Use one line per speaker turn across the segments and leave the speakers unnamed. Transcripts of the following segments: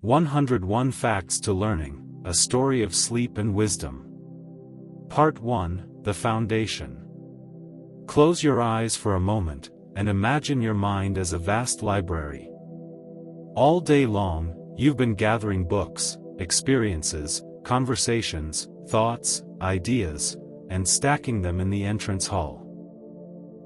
101 Facts to Learning, A Story of Sleep and Wisdom. Part 1, The Foundation. Close your eyes for a moment, and imagine your mind as a vast library. All day long, you've been gathering books, experiences, conversations, thoughts, ideas, and stacking them in the entrance hall.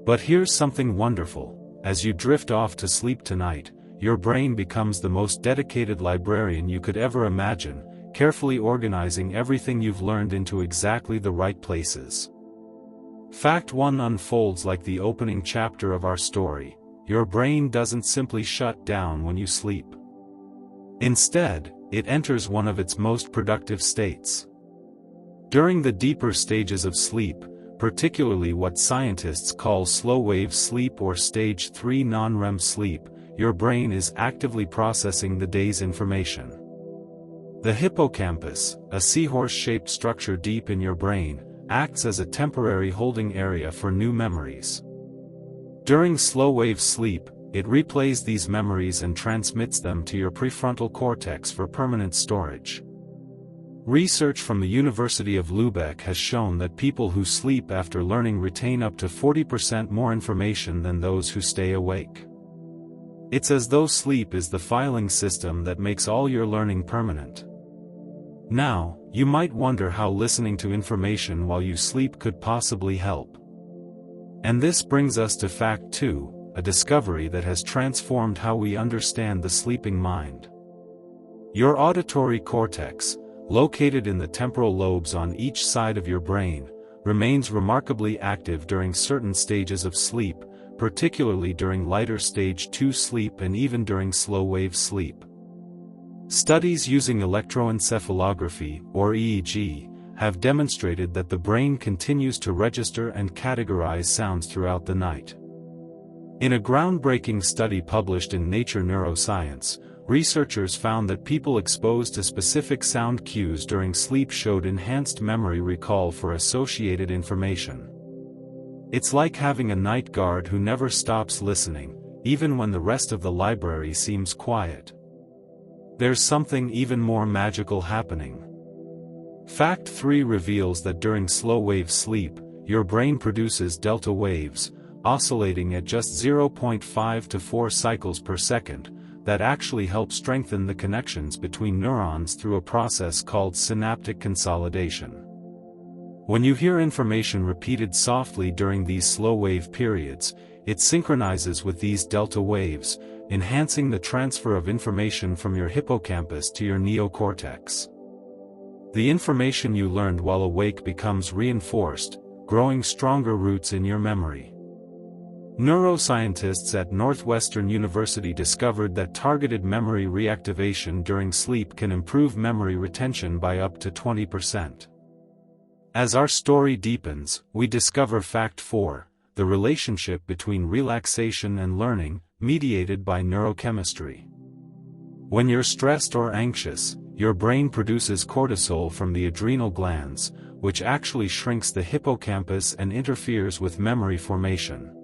But here's something wonderful: as you drift off to sleep tonight, your brain becomes the most dedicated librarian you could ever imagine, carefully organizing everything you've learned into exactly the right places. Fact 1 unfolds like the opening chapter of our story. Your brain doesn't simply shut down when you sleep. Instead, it enters one of its most productive states. During the deeper stages of sleep, particularly what scientists call slow-wave sleep or stage 3 non-REM sleep, your brain is actively processing the day's information. The hippocampus, a seahorse-shaped structure deep in your brain, acts as a temporary holding area for new memories. During slow-wave sleep, it replays these memories and transmits them to your prefrontal cortex for permanent storage. Research from the University of Lübeck has shown that people who sleep after learning retain up to 40% more information than those who stay awake. It's as though sleep is the filing system that makes all your learning permanent. Now, you might wonder how listening to information while you sleep could possibly help. And this brings us to Fact 2, a discovery that has transformed how we understand the sleeping mind. Your auditory cortex, located in the temporal lobes on each side of your brain, remains remarkably active during certain stages of sleep, particularly during lighter stage 2 sleep and even during slow-wave sleep. Studies using electroencephalography, or EEG, have demonstrated that the brain continues to register and categorize sounds throughout the night. In a groundbreaking study published in Nature Neuroscience, researchers found that people exposed to specific sound cues during sleep showed enhanced memory recall for associated information. It's like having a night guard who never stops listening, even when the rest of the library seems quiet. There's something even more magical happening. Fact 3 reveals that during slow-wave sleep, your brain produces delta waves, oscillating at just 0.5 to 4 cycles per second, that actually help strengthen the connections between neurons through a process called synaptic consolidation. When you hear information repeated softly during these slow-wave periods, it synchronizes with these delta waves, enhancing the transfer of information from your hippocampus to your neocortex. The information you learned while awake becomes reinforced, growing stronger roots in your memory. Neuroscientists at Northwestern University discovered that targeted memory reactivation during sleep can improve memory retention by up to 20%. As our story deepens, we discover Fact 4, the relationship between relaxation and learning, mediated by neurochemistry. When you're stressed or anxious, your brain produces cortisol from the adrenal glands, which actually shrinks the hippocampus and interferes with memory formation.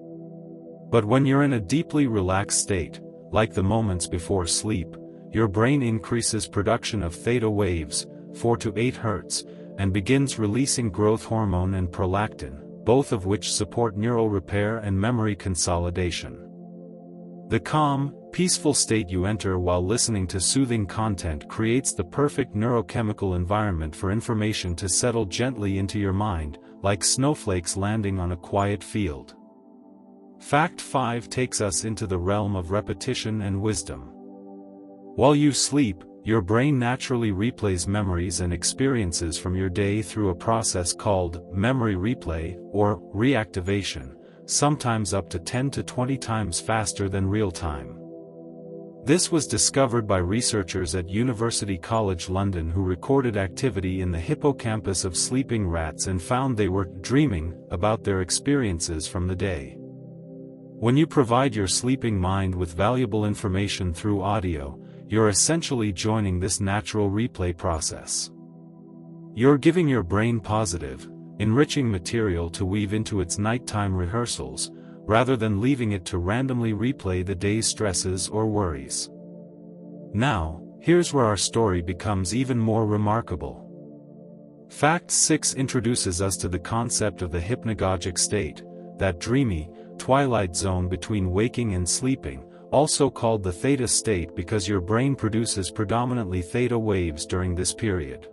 But when you're in a deeply relaxed state, like the moments before sleep, your brain increases production of theta waves, 4 to 8 Hz, and begins releasing growth hormone and prolactin, both of which support neural repair and memory consolidation. The calm, peaceful state you enter while listening to soothing content creates the perfect neurochemical environment for information to settle gently into your mind, like snowflakes landing on a quiet field. Fact 5 takes us into the realm of repetition and wisdom. While you sleep, your brain naturally replays memories and experiences from your day through a process called memory replay, or reactivation, sometimes up to 10 to 20 times faster than real time. This was discovered by researchers at University College London who recorded activity in the hippocampus of sleeping rats and found they were dreaming about their experiences from the day. When you provide your sleeping mind with valuable information through audio, you're essentially joining this natural replay process. You're giving your brain positive, enriching material to weave into its nighttime rehearsals, rather than leaving it to randomly replay the day's stresses or worries. Now, Here's where our story becomes even more remarkable. Fact 6 introduces us to the concept of the hypnagogic state, that dreamy, twilight zone between waking and sleeping, also called the theta state because your brain produces predominantly theta waves during this period.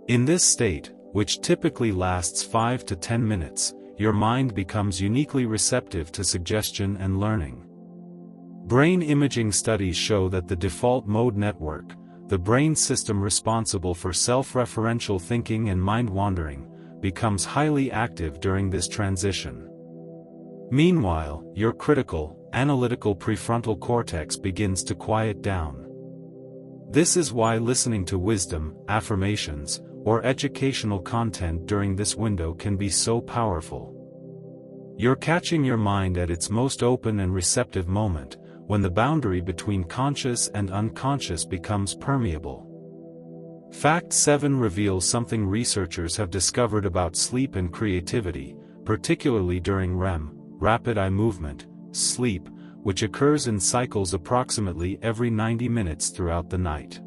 In this state, which typically lasts 5 to 10 minutes, your mind becomes uniquely receptive to suggestion and learning. Brain imaging studies show that the default mode network, the brain system responsible for self-referential thinking and mind-wandering, becomes highly active during this transition. Meanwhile, your critical, analytical prefrontal cortex begins to quiet down. This is why listening to wisdom, affirmations, or educational content during this window can be so powerful. You're catching your mind at its most open and receptive moment, when the boundary between conscious and unconscious becomes permeable. Fact 7 reveals something researchers have discovered about sleep and creativity, particularly during REM, rapid eye movement, sleep, which occurs in cycles approximately every 90 minutes throughout the night.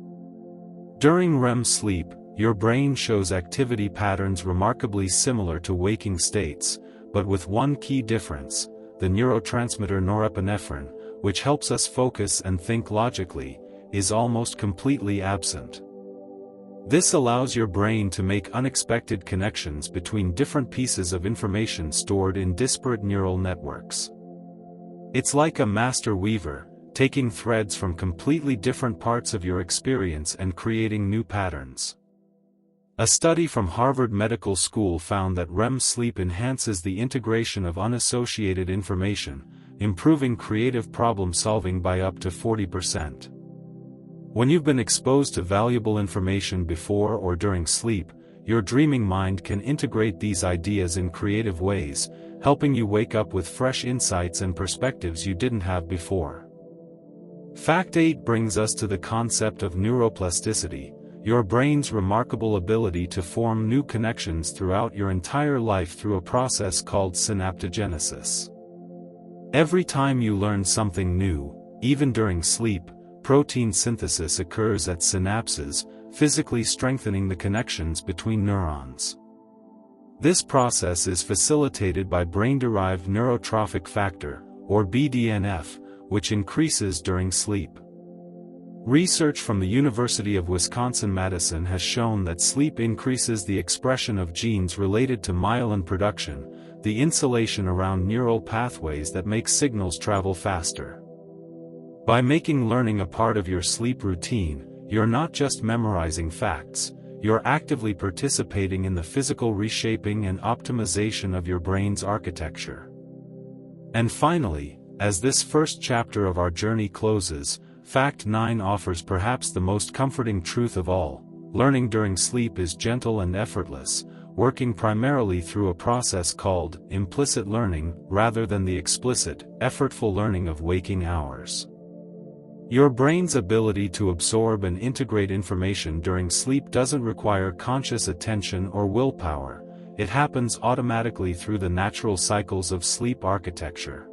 During REM sleep, your brain shows activity patterns remarkably similar to waking states, but with one key difference: the neurotransmitter norepinephrine, which helps us focus and think logically, is almost completely absent. This allows your brain to make unexpected connections between different pieces of information stored in disparate neural networks. It's like a master weaver, taking threads from completely different parts of your experience and creating new patterns. A study from Harvard Medical School found that REM sleep enhances the integration of unassociated information, improving creative problem-solving by up to 40%. When you've been exposed to valuable information before or during sleep, your dreaming mind can integrate these ideas in creative ways, helping you wake up with fresh insights and perspectives you didn't have before. Fact 8 brings us to the concept of neuroplasticity, your brain's remarkable ability to form new connections throughout your entire life through a process called synaptogenesis. Every time you learn something new, even during sleep, protein synthesis occurs at synapses, physically strengthening the connections between neurons. This process is facilitated by brain-derived neurotrophic factor, or BDNF, which increases during sleep. Research from the University of Wisconsin-Madison has shown that sleep increases the expression of genes related to myelin production, the insulation around neural pathways that make signals travel faster. By making learning a part of your sleep routine, you're not just memorizing facts, you're actively participating in the physical reshaping and optimization of your brain's architecture. And finally, as this first chapter of our journey closes, Fact 9 offers perhaps the most comforting truth of all: learning during sleep is gentle and effortless, working primarily through a process called implicit learning rather than the explicit, effortful learning of waking hours. Your brain's ability to absorb and integrate information during sleep doesn't require conscious attention or willpower, it happens automatically through the natural cycles of sleep architecture.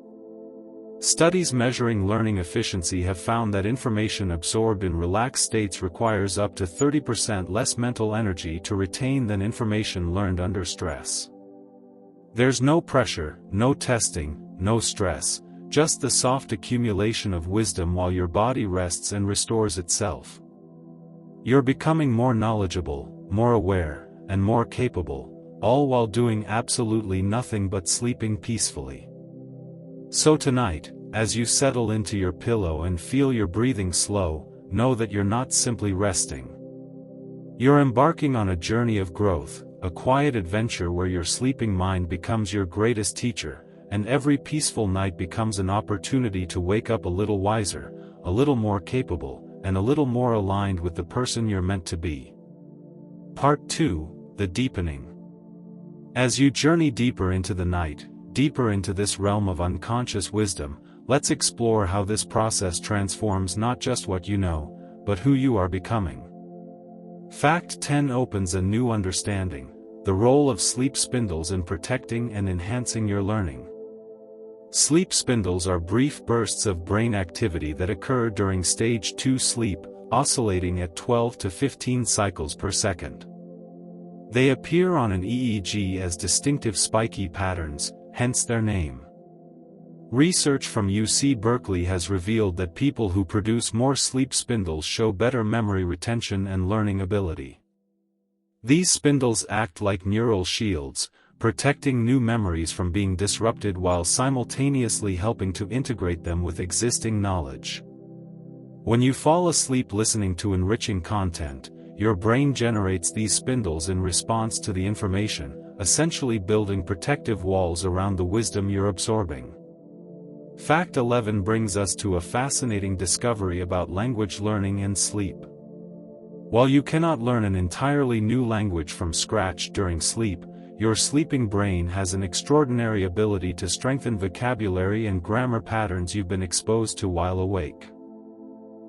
Studies measuring learning efficiency have found that information absorbed in relaxed states requires up to 30% less mental energy to retain than information learned under stress. There's no pressure, no testing, no stress, just the soft accumulation of wisdom while your body rests and restores itself. You're becoming more knowledgeable, more aware, and more capable, all while doing absolutely nothing but sleeping peacefully. So tonight, as you settle into your pillow and feel your breathing slow, know that you're not simply resting. You're embarking on a journey of growth, a quiet adventure where your sleeping mind becomes your greatest teacher, and every peaceful night becomes an opportunity to wake up a little wiser, a little more capable, and a little more aligned with the person you're meant to be. Part 2, The Deepening. As you journey deeper into the night, deeper into this realm of unconscious wisdom, let's explore how this process transforms not just what you know, but who you are becoming. Fact 10 opens a new understanding: the role of sleep spindles in protecting and enhancing your learning. Sleep spindles are brief bursts of brain activity that occur during stage 2 sleep, oscillating at 12 to 15 cycles per second. They appear on an EEG as distinctive spiky patterns, hence their name. Research from UC Berkeley has revealed that people who produce more sleep spindles show better memory retention and learning ability. These spindles act like neural shields, protecting new memories from being disrupted while simultaneously helping to integrate them with existing knowledge. When you fall asleep listening to enriching content, your brain generates these spindles in response to the information, essentially building protective walls around the wisdom you're absorbing. Fact 11 brings us to a fascinating discovery about language learning and sleep. While you cannot learn an entirely new language from scratch during sleep, your sleeping brain has an extraordinary ability to strengthen vocabulary and grammar patterns you've been exposed to while awake.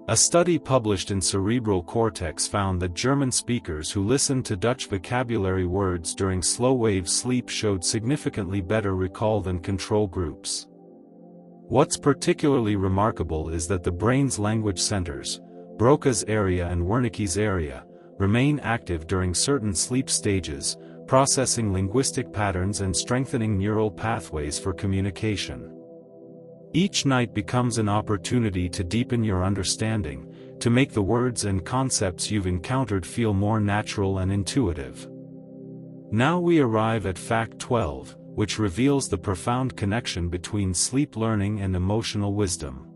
A study published in Cerebral Cortex found that German speakers who listened to Dutch vocabulary words during slow-wave sleep showed significantly better recall than control groups. What's particularly remarkable is that the brain's language centers, Broca's area and Wernicke's area, remain active during certain sleep stages, processing linguistic patterns and strengthening neural pathways for communication. Each night becomes an opportunity to deepen your understanding, to make the words and concepts you've encountered feel more natural and intuitive. Now we arrive at Fact 12, which reveals the profound connection between sleep learning and emotional wisdom.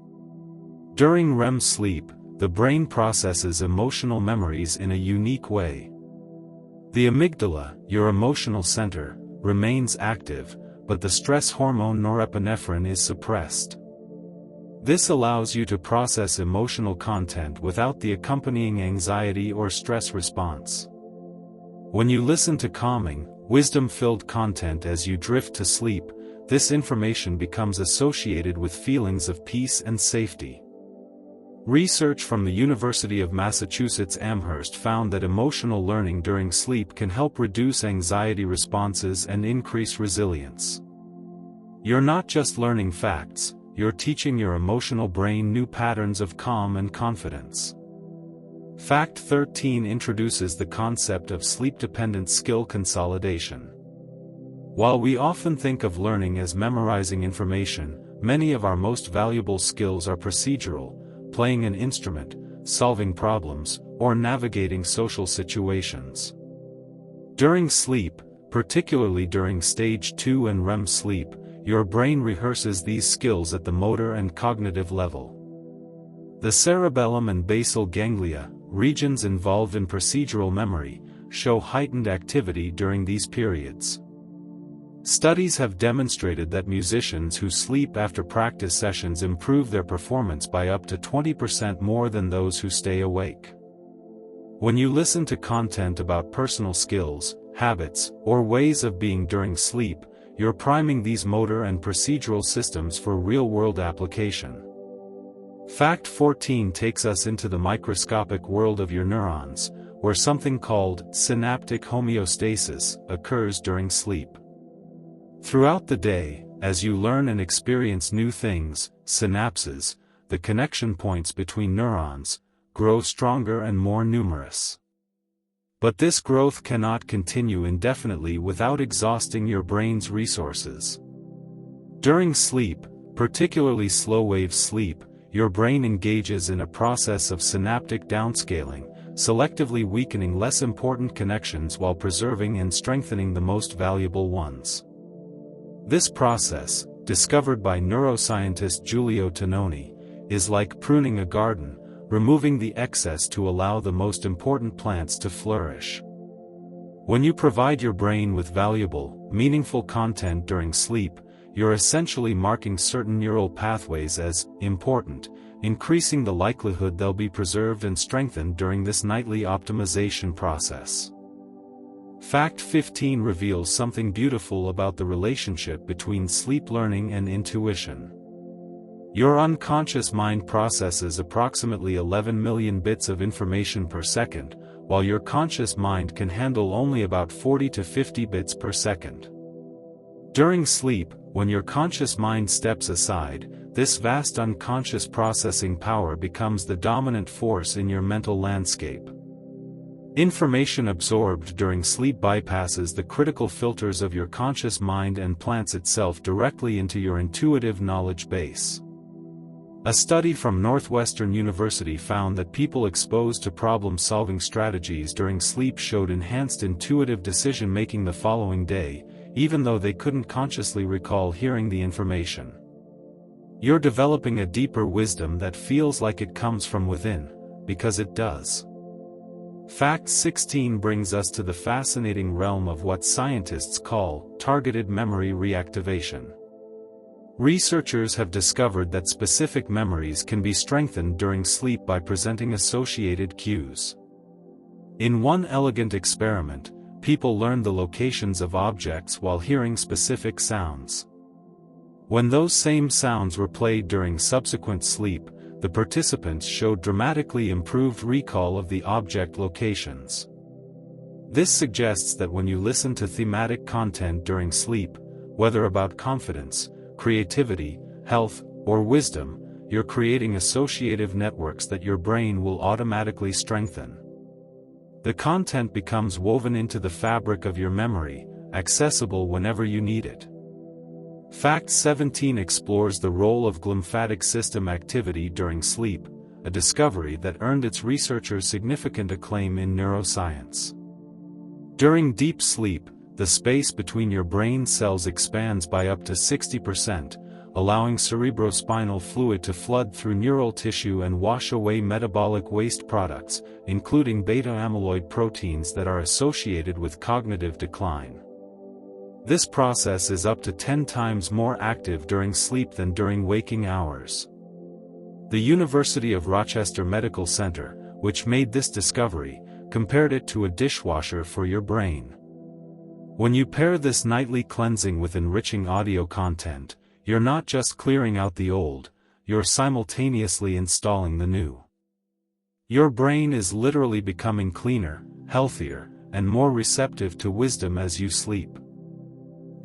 During REM sleep, the brain processes emotional memories in a unique way. The amygdala, your emotional center, remains active, but the stress hormone norepinephrine is suppressed. This allows you to process emotional content without the accompanying anxiety or stress response. When you listen to calming, wisdom-filled content as you drift to sleep, this information becomes associated with feelings of peace and safety. Research from the University of Massachusetts Amherst found that emotional learning during sleep can help reduce anxiety responses and increase resilience. You're not just learning facts, you're teaching your emotional brain new patterns of calm and confidence. Fact 13 introduces the concept of sleep-dependent skill consolidation. While we often think of learning as memorizing information, many of our most valuable skills are procedural, playing an instrument, solving problems, or navigating social situations. During sleep, particularly during stage 2 and REM sleep, your brain rehearses these skills at the motor and cognitive level. The cerebellum and basal ganglia, regions involved in procedural memory, show heightened activity during these periods. Studies have demonstrated that musicians who sleep after practice sessions improve their performance by up to 20% more than those who stay awake. When you listen to content about personal skills, habits, or ways of being during sleep, you're priming these motor and procedural systems for real-world application. Fact 14 takes us into the microscopic world of your neurons, where something called synaptic homeostasis occurs during sleep. Throughout the day, as you learn and experience new things, synapses, the connection points between neurons, grow stronger and more numerous. But this growth cannot continue indefinitely without exhausting your brain's resources. During sleep, particularly slow-wave sleep, your brain engages in a process of synaptic downscaling, selectively weakening less important connections while preserving and strengthening the most valuable ones. This process, discovered by neuroscientist Giulio Tononi, is like pruning a garden, removing the excess to allow the most important plants to flourish. When you provide your brain with valuable, meaningful content during sleep, you're essentially marking certain neural pathways as important, increasing the likelihood they'll be preserved and strengthened during this nightly optimization process. Fact 15 reveals something beautiful about the relationship between sleep learning and intuition. Your unconscious mind processes approximately 11 million bits of information per second, while your conscious mind can handle only about 40 to 50 bits per second. During sleep, when your conscious mind steps aside, this vast unconscious processing power becomes the dominant force in your mental landscape. Information absorbed during sleep bypasses the critical filters of your conscious mind and plants itself directly into your intuitive knowledge base. A study from Northwestern University found that people exposed to problem-solving strategies during sleep showed enhanced intuitive decision-making the following day, even though they couldn't consciously recall hearing the information. You're developing a deeper wisdom that feels like it comes from within, because it does. Fact 16 brings us to the fascinating realm of what scientists call targeted memory reactivation. Researchers have discovered that specific memories can be strengthened during sleep by presenting associated cues. In one elegant experiment, people learned the locations of objects while hearing specific sounds. When those same sounds were played during subsequent sleep, the participants showed dramatically improved recall of the object locations. This suggests that when you listen to thematic content during sleep, whether about confidence, creativity, health, or wisdom, you're creating associative networks that your brain will automatically strengthen. The content becomes woven into the fabric of your memory, accessible whenever you need it. Fact 17 explores the role of glymphatic system activity during sleep, a discovery that earned its researchers significant acclaim in neuroscience. During deep sleep, the space between your brain cells expands by up to 60%, allowing cerebrospinal fluid to flood through neural tissue and wash away metabolic waste products, including beta-amyloid proteins that are associated with cognitive decline. This process is up to 10 times more active during sleep than during waking hours. The University of Rochester Medical Center, which made this discovery, compared it to a dishwasher for your brain. When you pair this nightly cleansing with enriching audio content, you're not just clearing out the old, you're simultaneously installing the new. Your brain is literally becoming cleaner, healthier, and more receptive to wisdom as you sleep.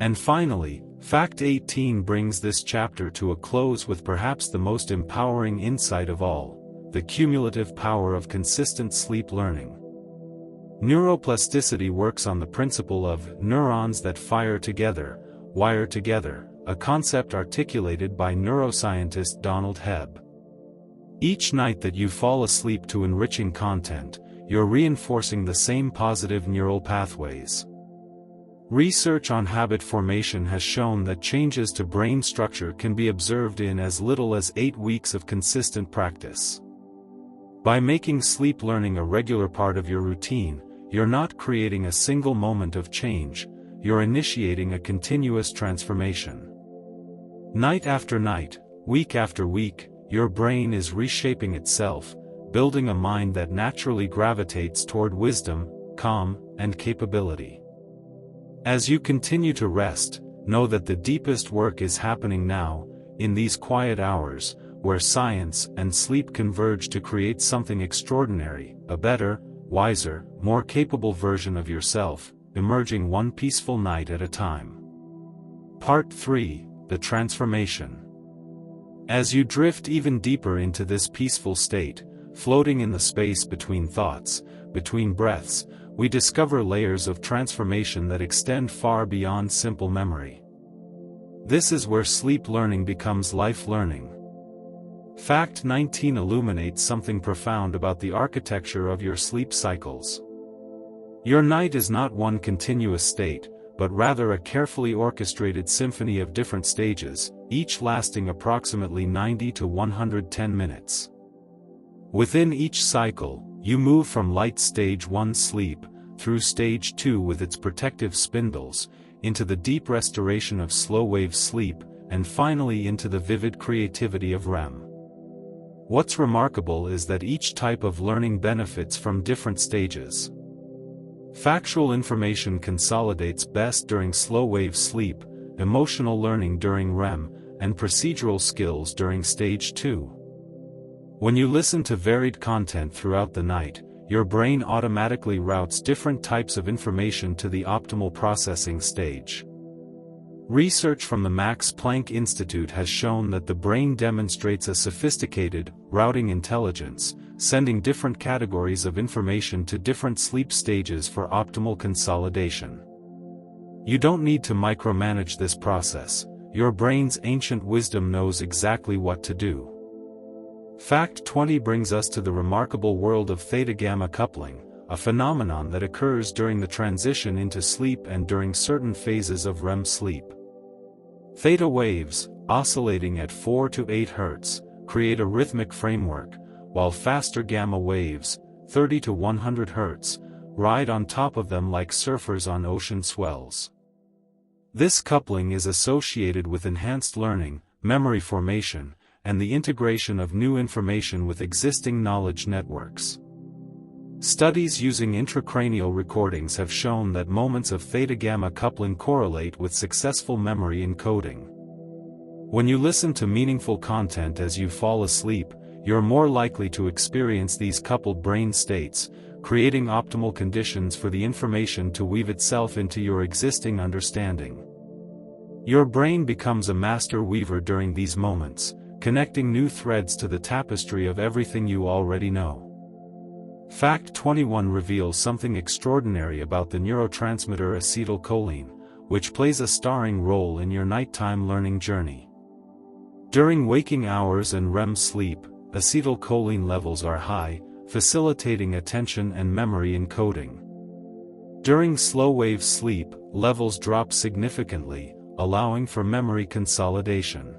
And finally, Fact 18 brings this chapter to a close with perhaps the most empowering insight of all, the cumulative power of consistent sleep learning. Neuroplasticity works on the principle of neurons that fire together, wire together, a concept articulated by neuroscientist Donald Hebb. Each night that you fall asleep to enriching content, you're reinforcing the same positive neural pathways. Research on habit formation has shown that changes to brain structure can be observed in as little as 8 weeks of consistent practice. By making sleep learning a regular part of your routine, you're not creating a single moment of change, you're initiating a continuous transformation. Night after night, week after week, your brain is reshaping itself, building a mind that naturally gravitates toward wisdom, calm, and capability. As you continue to rest, know that the deepest work is happening now, in these quiet hours, where science and sleep converge to create something extraordinary, a better, wiser, more capable version of yourself, emerging one peaceful night at a time. Part 3, The Transformation. As you drift even deeper into this peaceful state, floating in the space between thoughts, between breaths, we discover layers of transformation that extend far beyond simple memory. This is where sleep learning becomes life learning. Fact 19 illuminates something profound about the architecture of your sleep cycles. Your night is not one continuous state, but rather a carefully orchestrated symphony of different stages, each lasting approximately 90 to 110 minutes. Within each cycle, you move from light stage 1 sleep, through stage 2 with its protective spindles, into the deep restoration of slow-wave sleep, and finally into the vivid creativity of REM. What's remarkable is that each type of learning benefits from different stages. Factual information consolidates best during slow-wave sleep, emotional learning during REM, and procedural skills during stage 2. When you listen to varied content throughout the night, your brain automatically routes different types of information to the optimal processing stage. Research from the Max Planck Institute has shown that the brain demonstrates a sophisticated, routing intelligence, sending different categories of information to different sleep stages for optimal consolidation. You don't need to micromanage this process. Your brain's ancient wisdom knows exactly what to do. Fact 20 brings us to the remarkable world of theta-gamma coupling, a phenomenon that occurs during the transition into sleep and during certain phases of REM sleep. Theta waves, oscillating at 4 to 8 Hz, create a rhythmic framework, while faster gamma waves, 30 to 100 Hz, ride on top of them like surfers on ocean swells. This coupling is associated with enhanced learning, memory formation, and the integration of new information with existing knowledge networks. Studies using intracranial recordings have shown that moments of theta-gamma coupling correlate with successful memory encoding. When you listen to meaningful content as you fall asleep, you're more likely to experience these coupled brain states, creating optimal conditions for the information to weave itself into your existing understanding. Your brain becomes a master weaver during these moments, connecting new threads to the tapestry of everything you already know. Fact 21 reveals something extraordinary about the neurotransmitter acetylcholine, which plays a starring role in your nighttime learning journey. During waking hours and REM sleep, acetylcholine levels are high, facilitating attention and memory encoding. During slow-wave sleep, levels drop significantly, allowing for memory consolidation.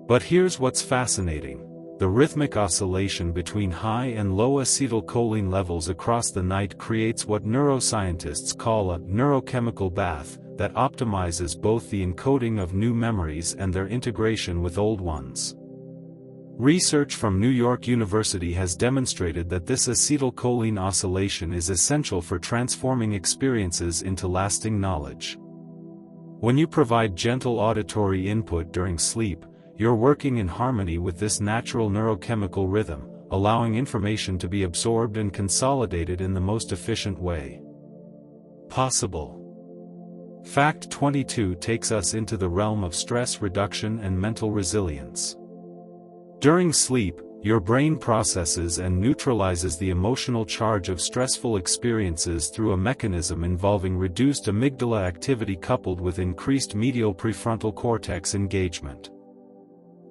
But here's what's fascinating. The rhythmic oscillation between high and low acetylcholine levels across the night creates what neuroscientists call a neurochemical bath that optimizes both the encoding of new memories and their integration with old ones. Research from New York University has demonstrated that this acetylcholine oscillation is essential for transforming experiences into lasting knowledge. When you provide gentle auditory input during sleep, you're working in harmony with this natural neurochemical rhythm, allowing information to be absorbed and consolidated in the most efficient way possible. Fact 22 takes us into the realm of stress reduction and mental resilience. During sleep, your brain processes and neutralizes the emotional charge of stressful experiences through a mechanism involving reduced amygdala activity coupled with increased medial prefrontal cortex engagement.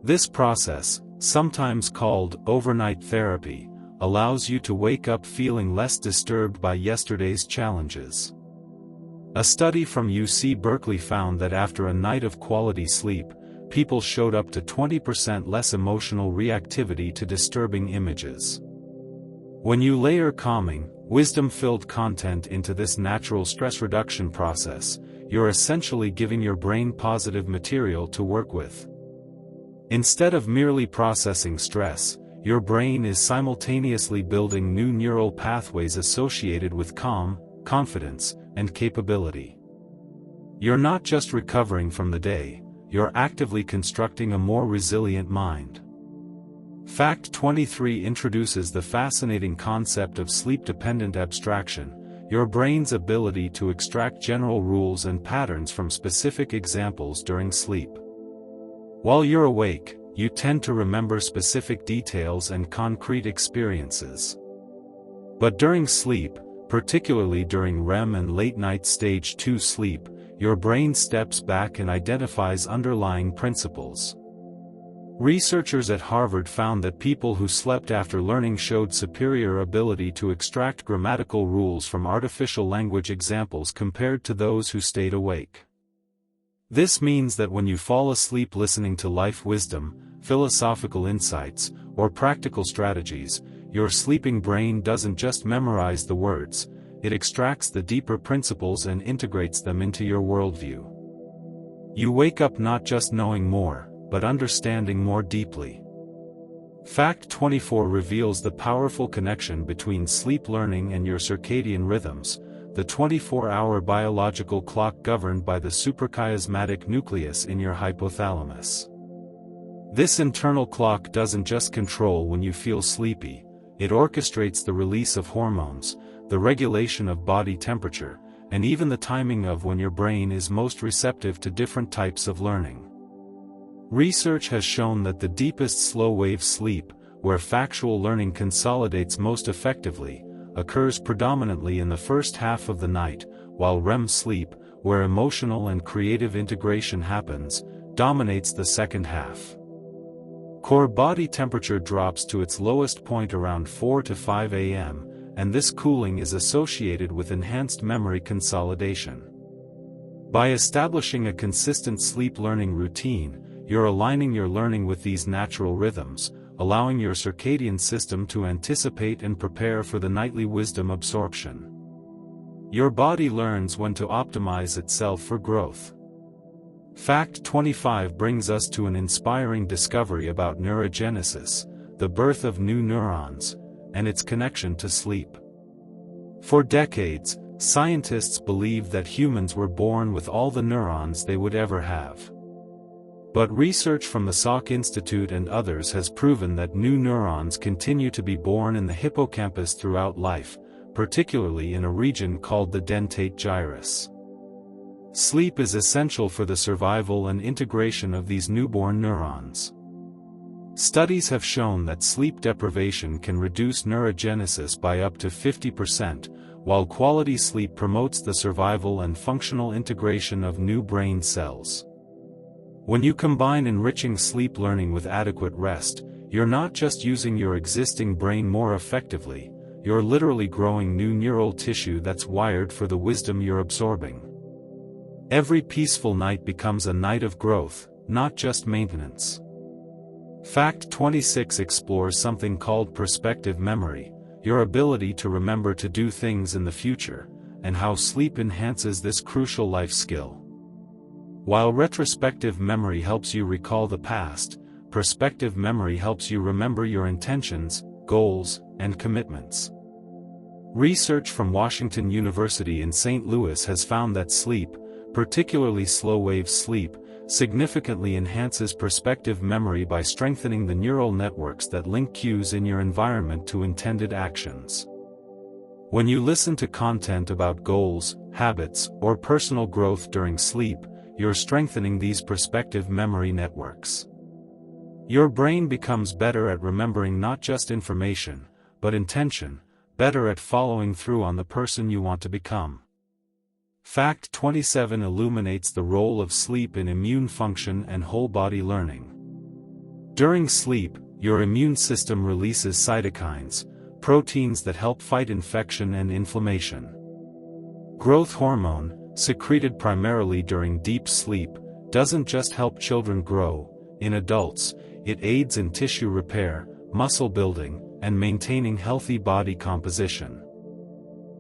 This process, sometimes called overnight therapy, allows you to wake up feeling less disturbed by yesterday's challenges. A study from UC Berkeley found that after a night of quality sleep, people showed up to 20% less emotional reactivity to disturbing images. When you layer calming, wisdom-filled content into this natural stress reduction process, you're essentially giving your brain positive material to work with. Instead of merely processing stress, your brain is simultaneously building new neural pathways associated with calm, confidence, and capability. You're not just recovering from the day, you're actively constructing a more resilient mind. Fact 23 introduces the fascinating concept of sleep-dependent abstraction, your brain's ability to extract general rules and patterns from specific examples during sleep. While you're awake, you tend to remember specific details and concrete experiences. But during sleep, particularly during REM and late-night stage 2 sleep, your brain steps back and identifies underlying principles. Researchers at Harvard found that people who slept after learning showed superior ability to extract grammatical rules from artificial language examples compared to those who stayed awake. This means that when you fall asleep listening to life wisdom, philosophical insights, or practical strategies, your sleeping brain doesn't just memorize the words, it extracts the deeper principles and integrates them into your worldview. You wake up not just knowing more, but understanding more deeply. Fact 24 reveals the powerful connection between sleep learning and your circadian rhythms, the 24-hour biological clock governed by the suprachiasmatic nucleus in your hypothalamus. This internal clock doesn't just control when you feel sleepy, it orchestrates the release of hormones, the regulation of body temperature, and even the timing of when your brain is most receptive to different types of learning. Research has shown that the deepest slow-wave sleep, where factual learning consolidates most effectively, occurs predominantly in the first half of the night, while REM sleep, where emotional and creative integration happens, dominates the second half. Core body temperature drops to its lowest point around 4 to 5 a.m., and this cooling is associated with enhanced memory consolidation. By establishing a consistent sleep learning routine, you're aligning your learning with these natural rhythms, allowing your circadian system to anticipate and prepare for the nightly wisdom absorption. Your body learns when to optimize itself for growth. Fact 25 brings us to an inspiring discovery about neurogenesis, the birth of new neurons, and its connection to sleep. For decades, scientists believed that humans were born with all the neurons they would ever have. But research from the Salk Institute and others has proven that new neurons continue to be born in the hippocampus throughout life, particularly in a region called the dentate gyrus. Sleep is essential for the survival and integration of these newborn neurons. Studies have shown that sleep deprivation can reduce neurogenesis by up to 50%, while quality sleep promotes the survival and functional integration of new brain cells. When you combine enriching sleep learning with adequate rest, you're not just using your existing brain more effectively, you're literally growing new neural tissue that's wired for the wisdom you're absorbing. Every peaceful night becomes a night of growth, not just maintenance. Fact 26 explores something called prospective memory, your ability to remember to do things in the future, and how sleep enhances this crucial life skill. While retrospective memory helps you recall the past, prospective memory helps you remember your intentions, goals, and commitments. Research from Washington University in St. Louis has found that sleep, particularly slow-wave sleep, significantly enhances prospective memory by strengthening the neural networks that link cues in your environment to intended actions. When you listen to content about goals, habits, or personal growth during sleep, you're strengthening these prospective memory networks. Your brain becomes better at remembering not just information, but intention, better at following through on the person you want to become. Fact 27 illuminates the role of sleep in immune function and whole-body learning. During sleep, your immune system releases cytokines, proteins that help fight infection and inflammation. Growth hormone, secreted primarily during deep sleep, doesn't just help children grow. In adults, it aids in tissue repair, muscle building, and maintaining healthy body composition.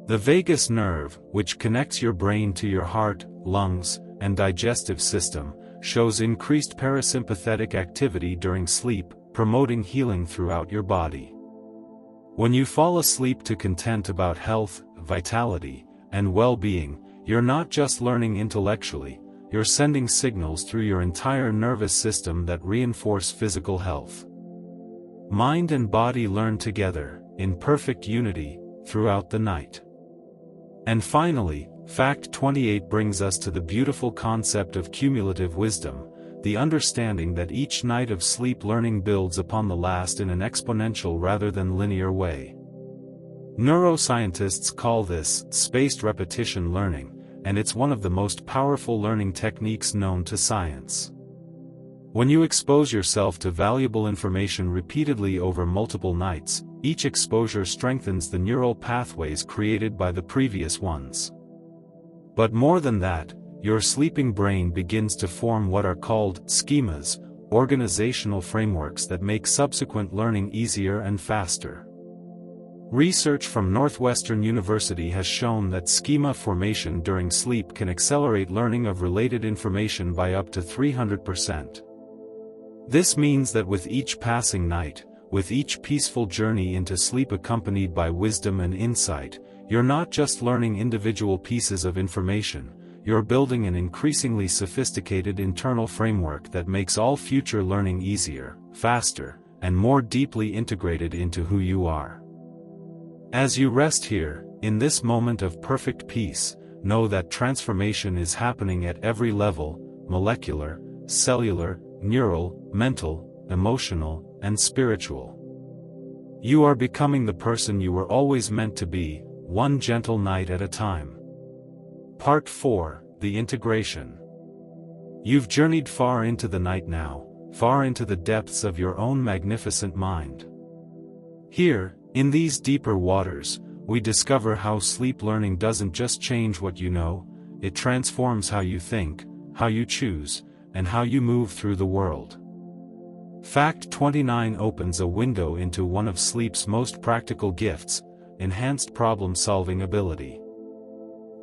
The vagus nerve, which connects your brain to your heart, lungs, and digestive system, shows increased parasympathetic activity during sleep, promoting healing throughout your body. When you fall asleep to content about health, vitality, and well-being, you're not just learning intellectually, you're sending signals through your entire nervous system that reinforce physical health. Mind and body learn together, in perfect unity, throughout the night. And finally, fact 28 brings us to the beautiful concept of cumulative wisdom, the understanding that each night of sleep learning builds upon the last in an exponential rather than linear way. Neuroscientists call this spaced repetition learning, and it's one of the most powerful learning techniques known to science. When you expose yourself to valuable information repeatedly over multiple nights, each exposure strengthens the neural pathways created by the previous ones. But more than that, your sleeping brain begins to form what are called schemas, organizational frameworks that make subsequent learning easier and faster. Research from Northwestern University has shown that schema formation during sleep can accelerate learning of related information by up to 300%. This means that with each passing night, with each peaceful journey into sleep accompanied by wisdom and insight, you're not just learning individual pieces of information, you're building an increasingly sophisticated internal framework that makes all future learning easier, faster, and more deeply integrated into who you are. As you rest here, in this moment of perfect peace, know that transformation is happening at every level: molecular, cellular, neural, mental, emotional, and spiritual. You are becoming the person you were always meant to be, one gentle night at a time. Part 4, the integration. You've journeyed far into the night now, far into the depths of your own magnificent mind. Here, in these deeper waters, we discover how sleep learning doesn't just change what you know, it transforms how you think, how you choose, and how you move through the world. Fact 29 opens a window into one of sleep's most practical gifts: enhanced problem-solving ability.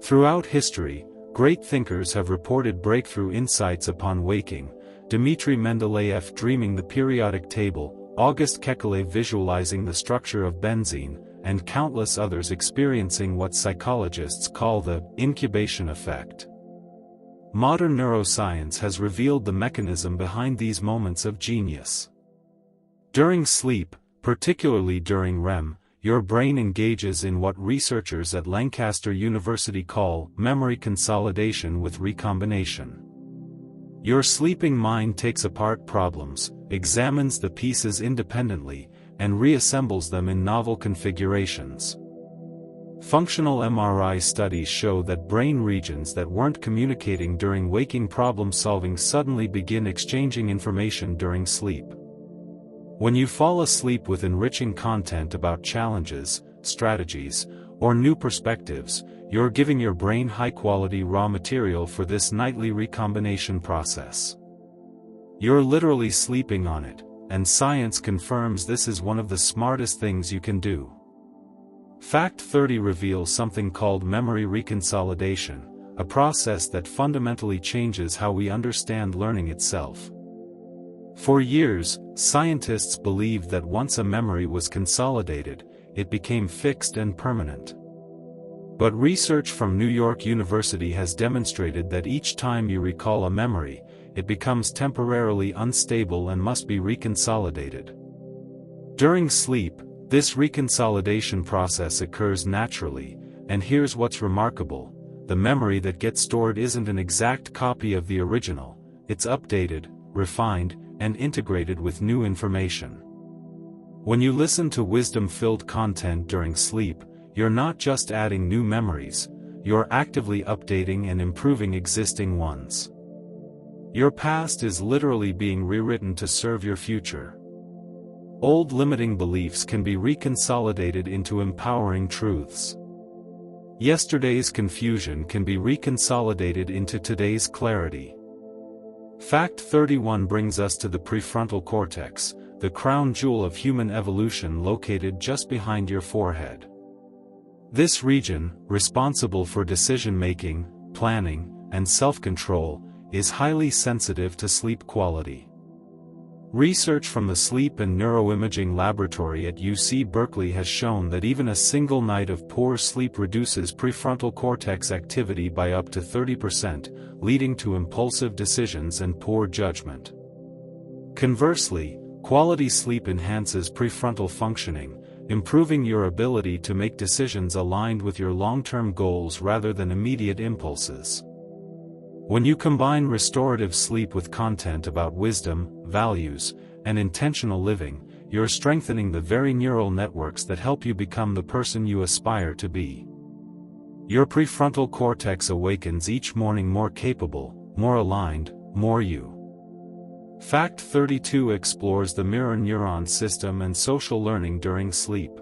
Throughout history, great thinkers have reported breakthrough insights upon waking: Dmitry Mendeleev dreaming the periodic table, August Kekule visualizing the structure of benzene, and countless others experiencing what psychologists call the incubation effect. Modern neuroscience has revealed the mechanism behind these moments of genius. During sleep, particularly during REM, your brain engages in what researchers at Lancaster University call memory consolidation with recombination. Your sleeping mind takes apart problems, examines the pieces independently, and reassembles them in novel configurations. Functional MRI studies show that brain regions that weren't communicating during waking problem-solving suddenly begin exchanging information during sleep. When you fall asleep with enriching content about challenges, strategies, or new perspectives, you're giving your brain high-quality raw material for this nightly recombination process. You're literally sleeping on it, and science confirms this is one of the smartest things you can do. Fact 30 reveals something called memory reconsolidation, a process that fundamentally changes how we understand learning itself. For years, scientists believed that once a memory was consolidated, it became fixed and permanent. But research from New York University has demonstrated that each time you recall a memory, it becomes temporarily unstable and must be reconsolidated. During sleep, this reconsolidation process occurs naturally, and here's what's remarkable: the memory that gets stored isn't an exact copy of the original, it's updated, refined, and integrated with new information. When you listen to wisdom-filled content during sleep, you're not just adding new memories, you're actively updating and improving existing ones. Your past is literally being rewritten to serve your future. Old limiting beliefs can be reconsolidated into empowering truths. Yesterday's confusion can be reconsolidated into today's clarity. Fact 31 brings us to the prefrontal cortex, the crown jewel of human evolution located just behind your forehead. This region, responsible for decision-making, planning, and self-control, is highly sensitive to sleep quality. Research from the Sleep and Neuroimaging Laboratory at UC Berkeley has shown that even a single night of poor sleep reduces prefrontal cortex activity by up to 30%, leading to impulsive decisions and poor judgment. Conversely, quality sleep enhances prefrontal functioning, improving your ability to make decisions aligned with your long-term goals rather than immediate impulses. When you combine restorative sleep with content about wisdom, values, and intentional living, you're strengthening the very neural networks that help you become the person you aspire to be. Your prefrontal cortex awakens each morning more capable, more aligned, more you. Fact 32 explores the mirror neuron system and social learning during sleep.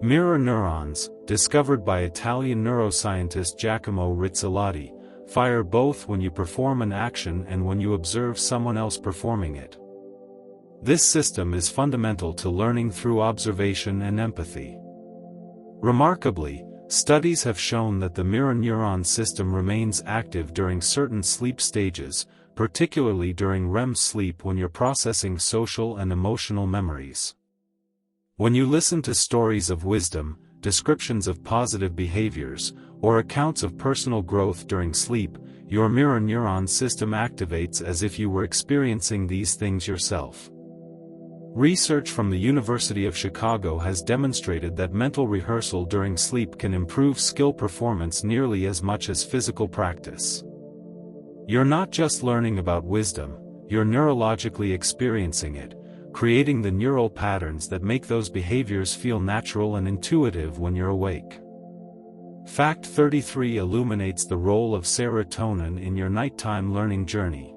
Mirror neurons, discovered by Italian neuroscientist Giacomo Rizzolatti, fire both when you perform an action and when you observe someone else performing it. This system is fundamental to learning through observation and empathy. Remarkably, studies have shown that the mirror neuron system remains active during certain sleep stages, particularly during REM sleep when you're processing social and emotional memories. When you listen to stories of wisdom, descriptions of positive behaviors, or accounts of personal growth during sleep, your mirror neuron system activates as if you were experiencing these things yourself. Research from the University of Chicago has demonstrated that mental rehearsal during sleep can improve skill performance nearly as much as physical practice. You're not just learning about wisdom, you're neurologically experiencing it, creating the neural patterns that make those behaviors feel natural and intuitive when you're awake. Fact 33 illuminates the role of serotonin in your nighttime learning journey.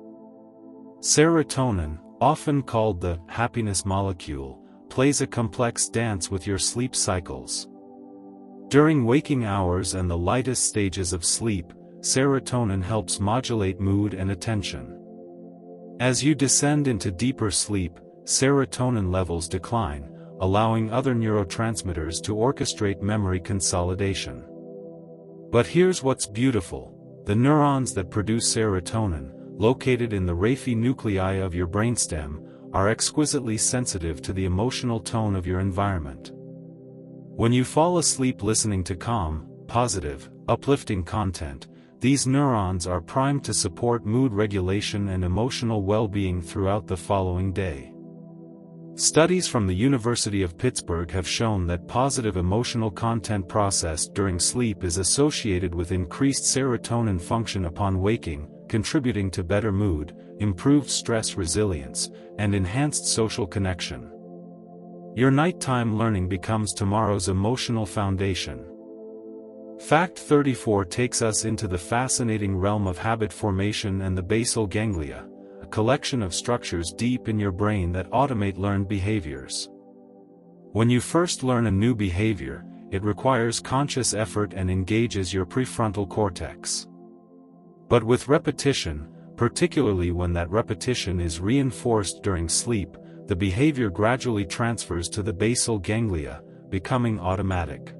Serotonin, often called the happiness molecule, plays a complex dance with your sleep cycles. During waking hours and the lightest stages of sleep, serotonin helps modulate mood and attention. As you descend into deeper sleep, serotonin levels decline, allowing other neurotransmitters to orchestrate memory consolidation. But here's what's beautiful: the neurons that produce serotonin, located in the raphe nuclei of your brainstem, are exquisitely sensitive to the emotional tone of your environment. When you fall asleep listening to calm, positive, uplifting content, these neurons are primed to support mood regulation and emotional well-being throughout the following day. Studies from the University of Pittsburgh have shown that positive emotional content processed during sleep is associated with increased serotonin function upon waking, contributing to better mood, improved stress resilience, and enhanced social connection. Your nighttime learning becomes tomorrow's emotional foundation. Fact 34 takes us into the fascinating realm of habit formation and the basal ganglia, a collection of structures deep in your brain that automate learned behaviors. When you first learn a new behavior, it requires conscious effort and engages your prefrontal cortex. But with repetition, particularly when that repetition is reinforced during sleep, the behavior gradually transfers to the basal ganglia, becoming automatic.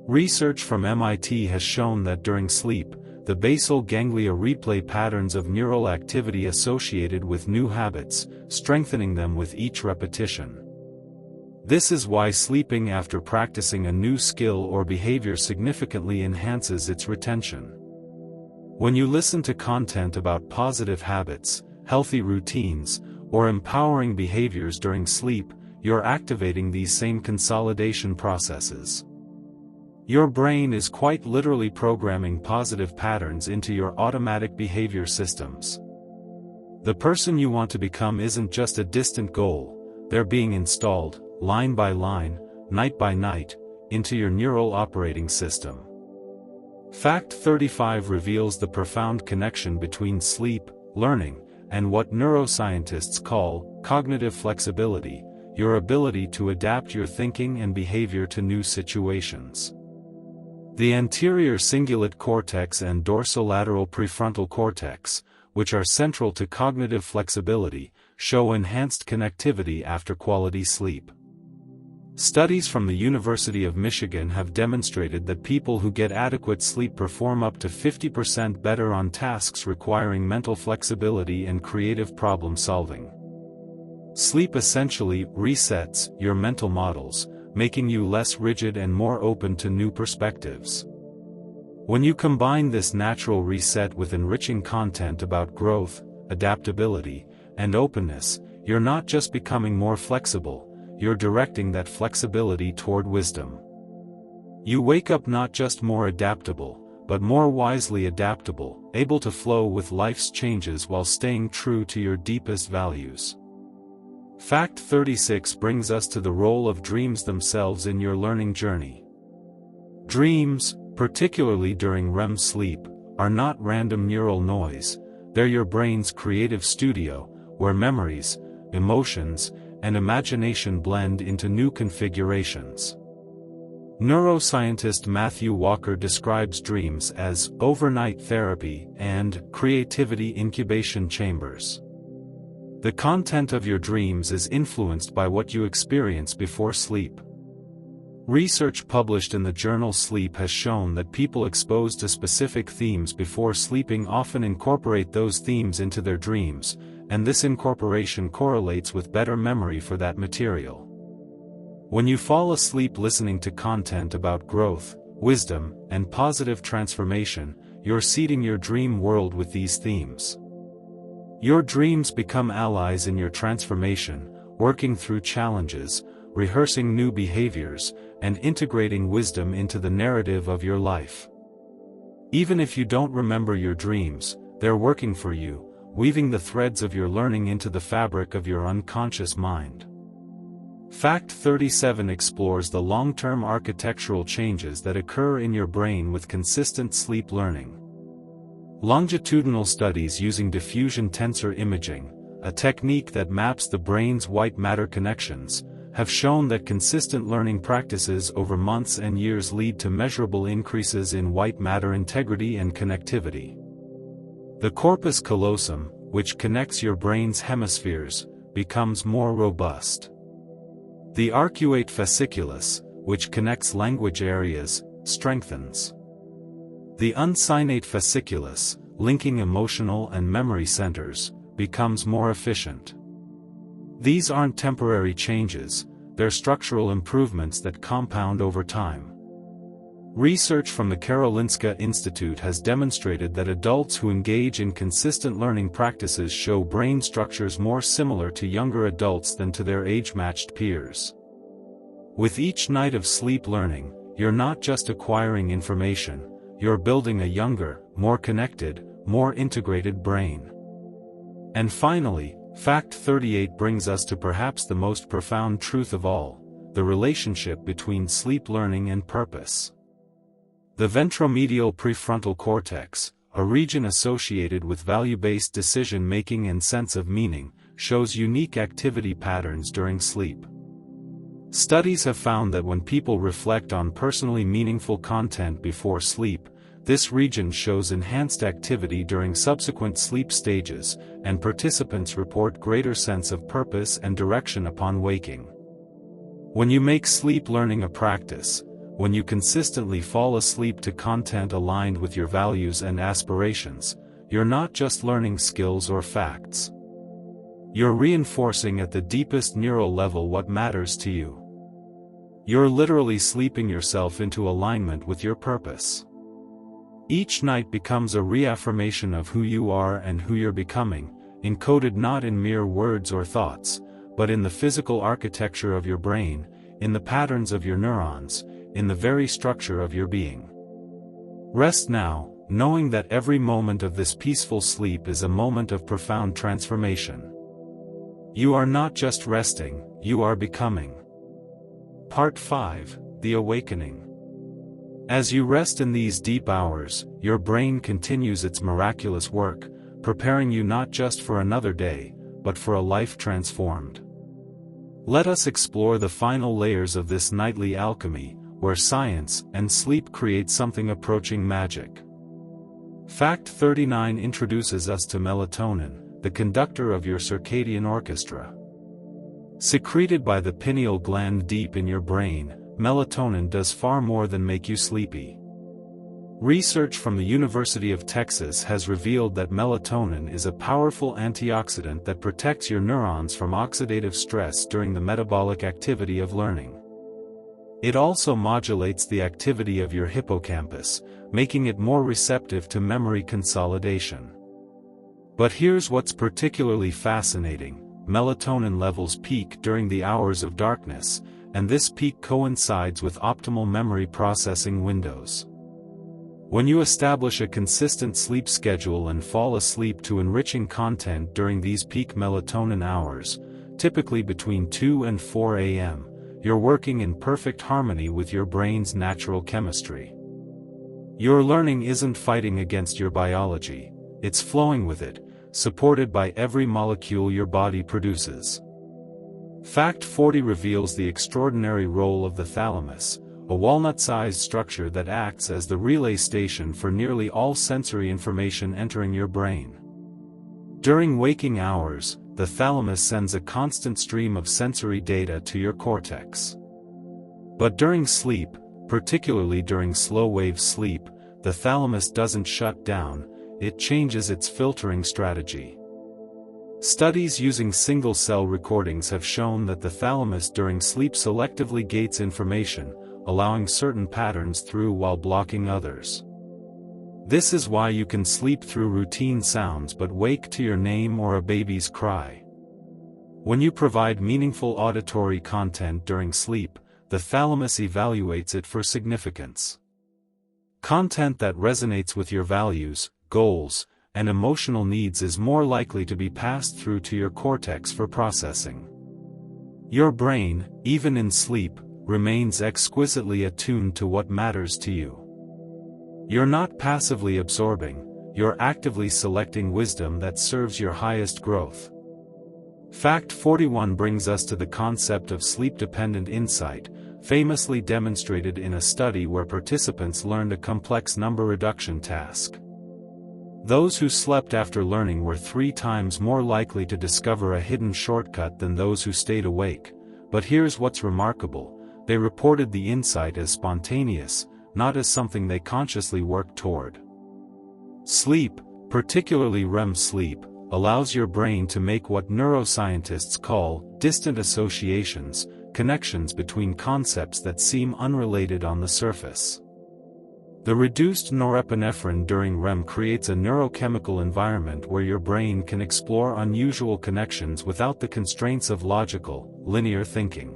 Research from MIT has shown that during sleep, the basal ganglia replay patterns of neural activity associated with new habits, strengthening them with each repetition. This is why sleeping after practicing a new skill or behavior significantly enhances its retention. When you listen to content about positive habits, healthy routines, or empowering behaviors during sleep, you're activating these same consolidation processes. Your brain is quite literally programming positive patterns into your automatic behavior systems. The person you want to become isn't just a distant goal, they're being installed, line by line, night by night, into your neural operating system. Fact 35 reveals the profound connection between sleep, learning, and what neuroscientists call cognitive flexibility, your ability to adapt your thinking and behavior to new situations. The anterior cingulate cortex and dorsolateral prefrontal cortex, which are central to cognitive flexibility, show enhanced connectivity after quality sleep. Studies from the University of Michigan have demonstrated that people who get adequate sleep perform up to 50% better on tasks requiring mental flexibility and creative problem solving. Sleep essentially resets your mental models, making you less rigid and more open to new perspectives. When you combine this natural reset with enriching content about growth, adaptability, and openness, you're not just becoming more flexible, you're directing that flexibility toward wisdom. You wake up not just more adaptable, but more wisely adaptable, able to flow with life's changes while staying true to your deepest values. Fact 36 brings us to the role of dreams themselves in your learning journey. Dreams, particularly during REM sleep, are not random neural noise, they're your brain's creative studio, where memories, emotions, and imagination blend into new configurations. Neuroscientist Matthew Walker describes dreams as overnight therapy and creativity incubation chambers. The content of your dreams is influenced by what you experience before sleep. Research published in the journal Sleep has shown that people exposed to specific themes before sleeping often incorporate those themes into their dreams, and this incorporation correlates with better memory for that material. When you fall asleep listening to content about growth, wisdom, and positive transformation, you're seeding your dream world with these themes. Your dreams become allies in your transformation, working through challenges, rehearsing new behaviors, and integrating wisdom into the narrative of your life. Even if you don't remember your dreams, they're working for you, weaving the threads of your learning into the fabric of your unconscious mind. Fact 37 explores the long-term architectural changes that occur in your brain with consistent sleep learning. Longitudinal studies using diffusion tensor imaging, a technique that maps the brain's white matter connections, have shown that consistent learning practices over months and years lead to measurable increases in white matter integrity and connectivity. The corpus callosum, which connects your brain's hemispheres, becomes more robust. The arcuate fasciculus, which connects language areas, strengthens. The unsynate fasciculus, linking emotional and memory centers, becomes more efficient. These aren't temporary changes, they're structural improvements that compound over time. Research from the Karolinska Institute has demonstrated that adults who engage in consistent learning practices show brain structures more similar to younger adults than to their age-matched peers. With each night of sleep learning, you're not just acquiring information, you're building a younger, more connected, more integrated brain. And finally, Fact 38 brings us to perhaps the most profound truth of all, the relationship between sleep learning and purpose. The ventromedial prefrontal cortex, a region associated with value-based decision-making and sense of meaning, shows unique activity patterns during sleep. Studies have found that when people reflect on personally meaningful content before sleep, this region shows enhanced activity during subsequent sleep stages, and participants report greater sense of purpose and direction upon waking. When you make sleep learning a practice, when you consistently fall asleep to content aligned with your values and aspirations, you're not just learning skills or facts. You're reinforcing at the deepest neural level what matters to you. You're literally sleeping yourself into alignment with your purpose. Each night becomes a reaffirmation of who you are and who you're becoming, encoded not in mere words or thoughts, but in the physical architecture of your brain, in the patterns of your neurons, in the very structure of your being. Rest now, knowing that every moment of this peaceful sleep is a moment of profound transformation. You are not just resting, you are becoming. Part 5, The Awakening. As you rest in these deep hours, your brain continues its miraculous work, preparing you not just for another day, but for a life transformed. Let us explore the final layers of this nightly alchemy, where science and sleep create something approaching magic. Fact 39 introduces us to melatonin, the conductor of your circadian orchestra. Secreted by the pineal gland deep in your brain, melatonin does far more than make you sleepy. Research from the University of Texas has revealed that melatonin is a powerful antioxidant that protects your neurons from oxidative stress during the metabolic activity of learning. It also modulates the activity of your hippocampus, making it more receptive to memory consolidation. But here's what's particularly fascinating: melatonin levels peak during the hours of darkness, and this peak coincides with optimal memory processing windows. When you establish a consistent sleep schedule and fall asleep to enriching content during these peak melatonin hours, typically between 2 and 4 a.m., you're working in perfect harmony with your brain's natural chemistry. Your learning isn't fighting against your biology, it's flowing with it, supported by every molecule your body produces. Fact 40 reveals the extraordinary role of the thalamus, a walnut-sized structure that acts as the relay station for nearly all sensory information entering your brain. During waking hours, the thalamus sends a constant stream of sensory data to your cortex. But during sleep, particularly during slow-wave sleep, the thalamus doesn't shut down, it changes its filtering strategy. Studies using single-cell recordings have shown that the thalamus during sleep selectively gates information, allowing certain patterns through while blocking others. This is why you can sleep through routine sounds but wake to your name or a baby's cry. When you provide meaningful auditory content during sleep, the thalamus evaluates it for significance. Content that resonates with your values, goals, and emotional needs is more likely to be passed through to your cortex for processing. Your brain, even in sleep, remains exquisitely attuned to what matters to you. You're not passively absorbing, you're actively selecting wisdom that serves your highest growth. Fact 41 brings us to the concept of sleep-dependent insight, famously demonstrated in a study where participants learned a complex number reduction task. Those who slept after learning were 3 times more likely to discover a hidden shortcut than those who stayed awake, but here's what's remarkable: they reported the insight as spontaneous, not as something they consciously worked toward. Sleep, particularly REM sleep, allows your brain to make what neuroscientists call distant associations, connections between concepts that seem unrelated on the surface. The reduced norepinephrine during REM creates a neurochemical environment where your brain can explore unusual connections without the constraints of logical, linear thinking.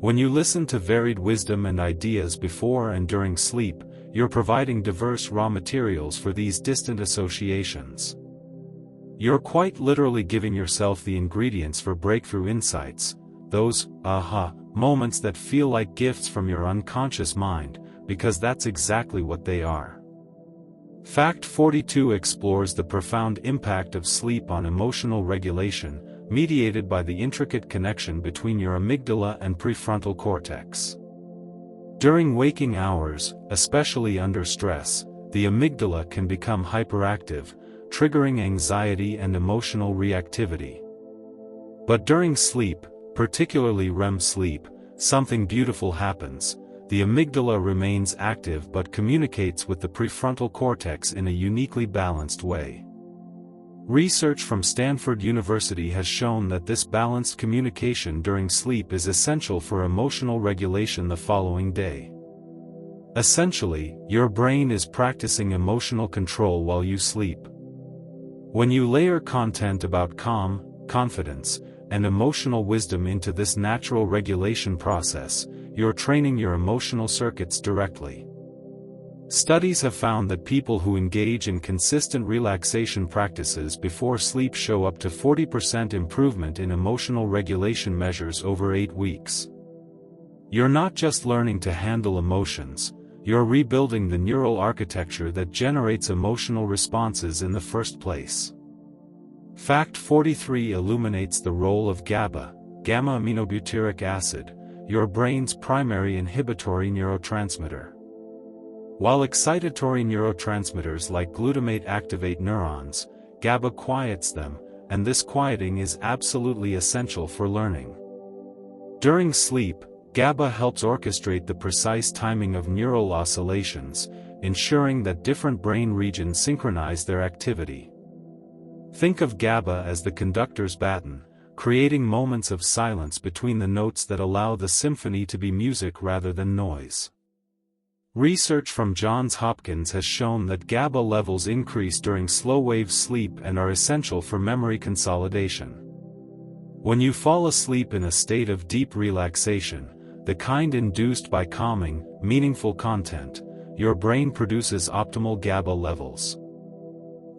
When you listen to varied wisdom and ideas before and during sleep, you're providing diverse raw materials for these distant associations. You're quite literally giving yourself the ingredients for breakthrough insights, those aha moments that feel like gifts from your unconscious mind, because that's exactly what they are. Fact 42 explores the profound impact of sleep on emotional regulation, mediated by the intricate connection between your amygdala and prefrontal cortex. During waking hours, especially under stress, the amygdala can become hyperactive, triggering anxiety and emotional reactivity. But during sleep, particularly REM sleep, something beautiful happens. The amygdala remains active but communicates with the prefrontal cortex in a uniquely balanced way. Research from Stanford University has shown that this balanced communication during sleep is essential for emotional regulation the following day. Essentially, your brain is practicing emotional control while you sleep. When you layer content about calm, confidence, and emotional wisdom into this natural regulation process, you're training your emotional circuits directly. Studies have found that people who engage in consistent relaxation practices before sleep show up to 40% improvement in emotional regulation measures over 8 weeks. You're not just learning to handle emotions, you're rebuilding the neural architecture that generates emotional responses in the first place. Fact 43 illuminates the role of GABA, gamma-aminobutyric acid, your brain's primary inhibitory neurotransmitter. While excitatory neurotransmitters like glutamate activate neurons, GABA quiets them, and this quieting is absolutely essential for learning. During sleep, GABA helps orchestrate the precise timing of neural oscillations, ensuring that different brain regions synchronize their activity. Think of GABA as the conductor's baton, creating moments of silence between the notes that allow the symphony to be music rather than noise. Research from Johns Hopkins has shown that GABA levels increase during slow-wave sleep and are essential for memory consolidation. When you fall asleep in a state of deep relaxation, the kind induced by calming, meaningful content, your brain produces optimal GABA levels.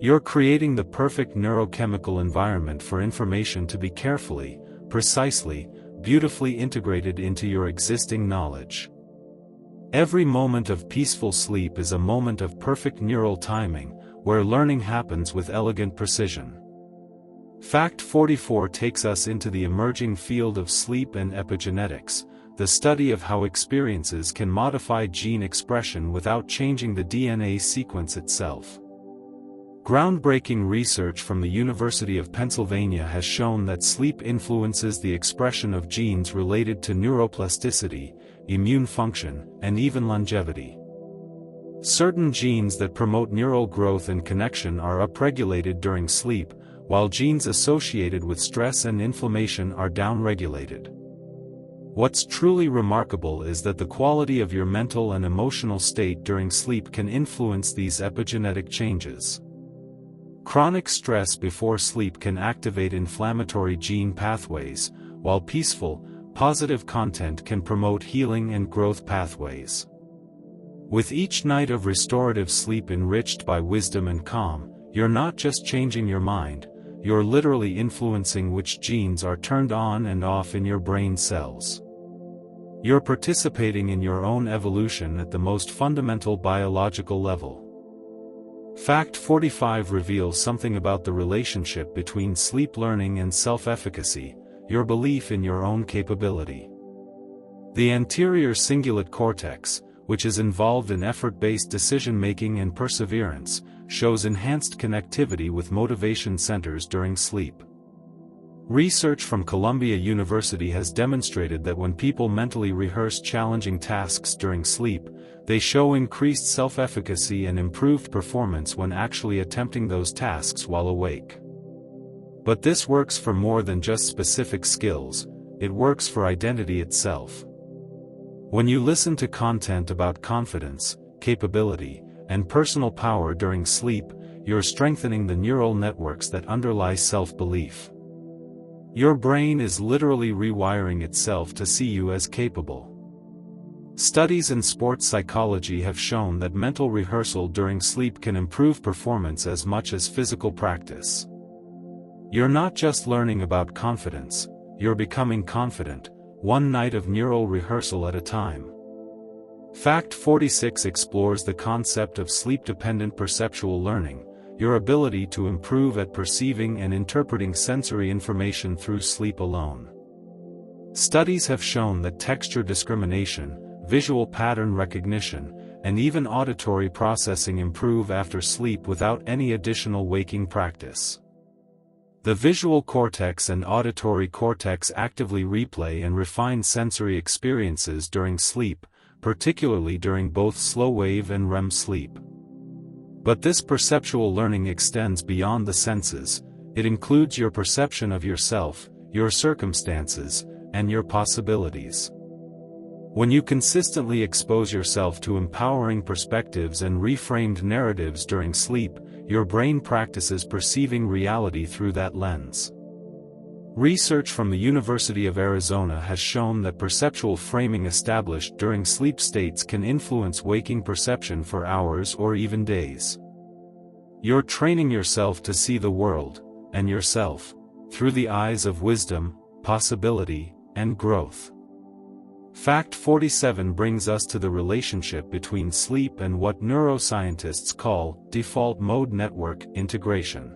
You're creating the perfect neurochemical environment for information to be carefully, precisely, beautifully integrated into your existing knowledge. Every moment of peaceful sleep is a moment of perfect neural timing, where learning happens with elegant precision. Fact 44 takes us into the emerging field of sleep and epigenetics, the study of how experiences can modify gene expression without changing the DNA sequence itself. Groundbreaking research from the University of Pennsylvania has shown that sleep influences the expression of genes related to neuroplasticity, immune function, and even longevity. Certain genes that promote neural growth and connection are upregulated during sleep, while genes associated with stress and inflammation are downregulated. What's truly remarkable is that the quality of your mental and emotional state during sleep can influence these epigenetic changes. Chronic stress before sleep can activate inflammatory gene pathways, while peaceful, positive content can promote healing and growth pathways. With each night of restorative sleep enriched by wisdom and calm, you're not just changing your mind, you're literally influencing which genes are turned on and off in your brain cells. You're participating in your own evolution at the most fundamental biological level. Fact 45 reveals something about the relationship between sleep learning and self-efficacy, your belief in your own capability. The anterior cingulate cortex, which is involved in effort-based decision-making and perseverance, shows enhanced connectivity with motivation centers during sleep. Research from Columbia University has demonstrated that when people mentally rehearse challenging tasks during sleep, they show increased self-efficacy and improved performance when actually attempting those tasks while awake. But this works for more than just specific skills, it works for identity itself. When you listen to content about confidence, capability, and personal power during sleep, you're strengthening the neural networks that underlie self-belief. Your brain is literally rewiring itself to see you as capable. Studies in sports psychology have shown that mental rehearsal during sleep can improve performance as much as physical practice. You're not just learning about confidence, you're becoming confident, one night of neural rehearsal at a time. Fact 46 explores the concept of sleep-dependent perceptual learning, your ability to improve at perceiving and interpreting sensory information through sleep alone. Studies have shown that texture discrimination, visual pattern recognition, and even auditory processing improve after sleep without any additional waking practice. The visual cortex and auditory cortex actively replay and refine sensory experiences during sleep, particularly during both slow-wave and REM sleep. But this perceptual learning extends beyond the senses, it includes your perception of yourself, your circumstances, and your possibilities. When you consistently expose yourself to empowering perspectives and reframed narratives during sleep, your brain practices perceiving reality through that lens. Research from the University of Arizona has shown that perceptual framing established during sleep states can influence waking perception for hours or even days. You're training yourself to see the world, and yourself, through the eyes of wisdom, possibility, and growth. Fact 47 brings us to the relationship between sleep and what neuroscientists call default mode network integration.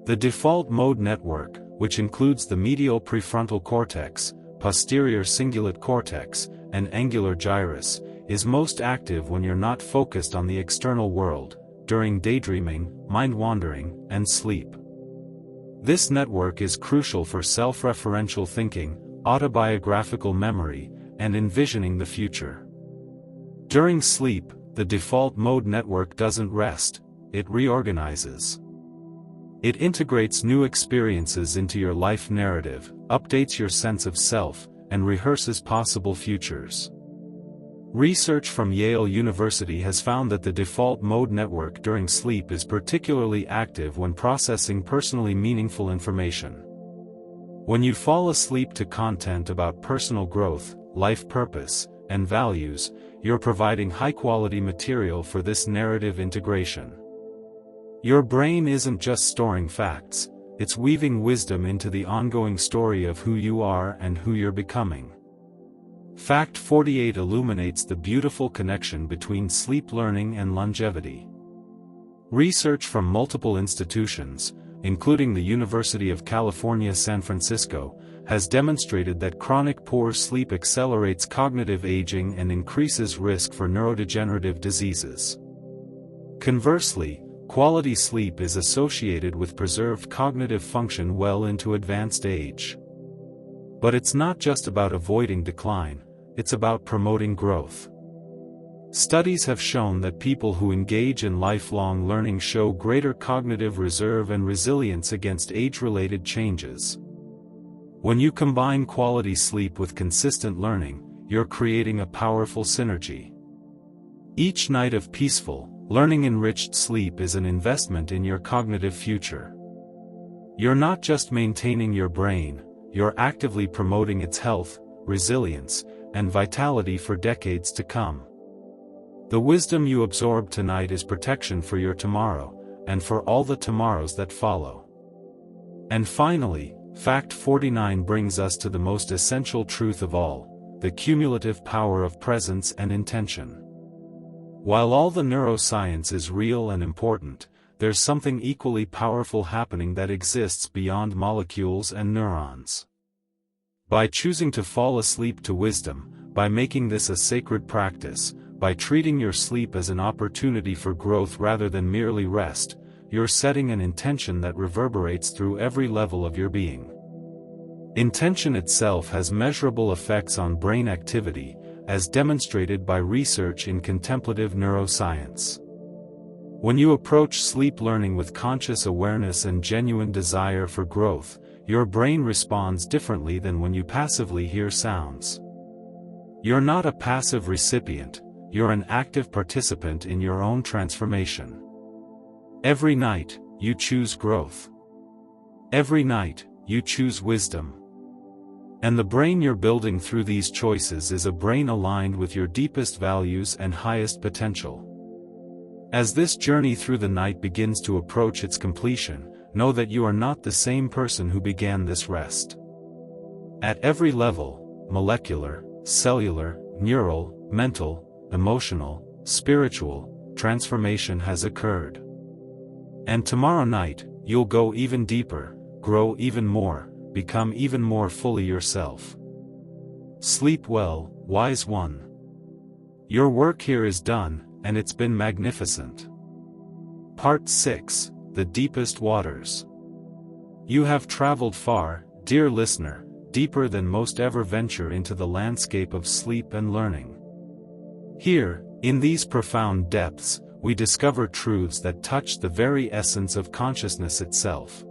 The default mode network, which includes the medial prefrontal cortex, posterior cingulate cortex, and angular gyrus, is most active when you're not focused on the external world, during daydreaming, mind-wandering, and sleep. This network is crucial for self-referential thinking, autobiographical memory, and envisioning the future. During sleep, the default mode network doesn't rest, it reorganizes. It integrates new experiences into your life narrative, updates your sense of self, and rehearses possible futures. Research from Yale University has found that the default mode network during sleep is particularly active when processing personally meaningful information. When you fall asleep to content about personal growth, life purpose, and values, you're providing high-quality material for this narrative integration. Your brain isn't just storing facts, it's weaving wisdom into the ongoing story of who you are and who you're becoming. Fact 48 illuminates the beautiful connection between sleep learning and longevity. Research from multiple institutions, including the University of California, San Francisco, has demonstrated that chronic poor sleep accelerates cognitive aging and increases risk for neurodegenerative diseases. Conversely, quality sleep is associated with preserved cognitive function well into advanced age. But it's not just about avoiding decline, it's about promoting growth. Studies have shown that people who engage in lifelong learning show greater cognitive reserve and resilience against age-related changes. When you combine quality sleep with consistent learning, you're creating a powerful synergy. Each night of peaceful, learning-enriched sleep is an investment in your cognitive future. You're not just maintaining your brain, you're actively promoting its health, resilience, and vitality for decades to come. The wisdom you absorb tonight is protection for your tomorrow, and for all the tomorrows that follow. And finally, Fact 49 brings us to the most essential truth of all, the cumulative power of presence and intention. While all the neuroscience is real and important, there's something equally powerful happening that exists beyond molecules and neurons. By choosing to fall asleep to wisdom, by making this a sacred practice, by treating your sleep as an opportunity for growth rather than merely rest, you're setting an intention that reverberates through every level of your being. Intention itself has measurable effects on brain activity, as demonstrated by research in contemplative neuroscience. When you approach sleep learning with conscious awareness and genuine desire for growth, your brain responds differently than when you passively hear sounds. You're not a passive recipient, you're an active participant in your own transformation. Every night, you choose growth. Every night, you choose wisdom. And the brain you're building through these choices is a brain aligned with your deepest values and highest potential. As this journey through the night begins to approach its completion, know that you are not the same person who began this rest. At every level, molecular, cellular, neural, mental, emotional, spiritual, transformation has occurred. And tomorrow night, you'll go even deeper, grow even more, become even more fully yourself. Sleep well, wise one. Your work here is done, and it's been magnificent. Part 6, The Deepest Waters. You have traveled far, dear listener, deeper than most ever venture into the landscape of sleep and learning. Here, in these profound depths, we discover truths that touch the very essence of consciousness itself.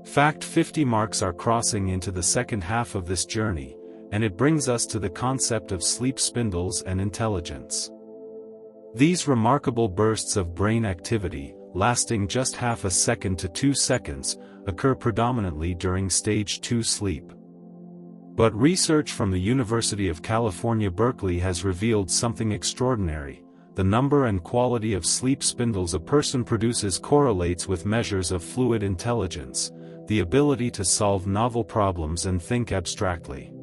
Fact 50 marks our crossing into the second half of this journey, and it brings us to the concept of sleep spindles and intelligence. These remarkable bursts of brain activity, lasting just half a second to 2 seconds, occur predominantly during stage 2 sleep. But research from the University of California, Berkeley has revealed something extraordinary. The number and quality of sleep spindles a person produces correlates with measures of fluid intelligence, the ability to solve novel problems and think abstractly.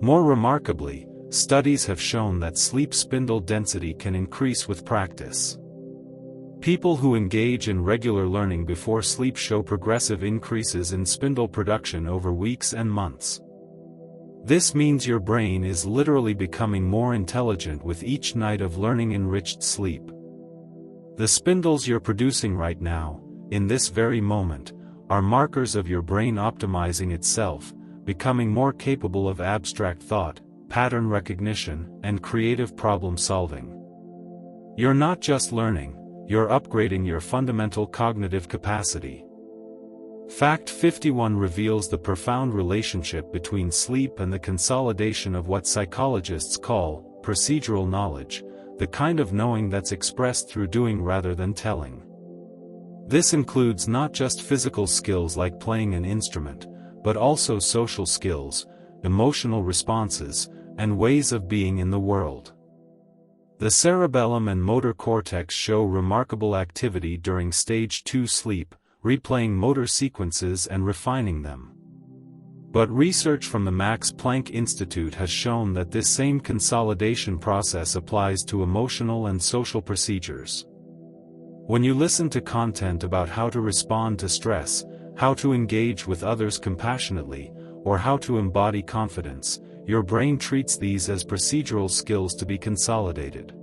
More remarkably, studies have shown that sleep spindle density can increase with practice. People who engage in regular learning before sleep show progressive increases in spindle production over weeks and months. This means your brain is literally becoming more intelligent with each night of learning-enriched sleep. The spindles you're producing right now, in this very moment, are markers of your brain optimizing itself, becoming more capable of abstract thought, pattern recognition, and creative problem solving. You're not just learning, you're upgrading your fundamental cognitive capacity. Fact 51 reveals the profound relationship between sleep and the consolidation of what psychologists call procedural knowledge, the kind of knowing that's expressed through doing rather than telling. This includes not just physical skills like playing an instrument, but also social skills, emotional responses, and ways of being in the world. The cerebellum and motor cortex show remarkable activity during stage 2 sleep, replaying motor sequences and refining them. But research from the Max Planck Institute has shown that this same consolidation process applies to emotional and social procedures. When you listen to content about how to respond to stress, how to engage with others compassionately, or how to embody confidence, your brain treats these as procedural skills to be consolidated.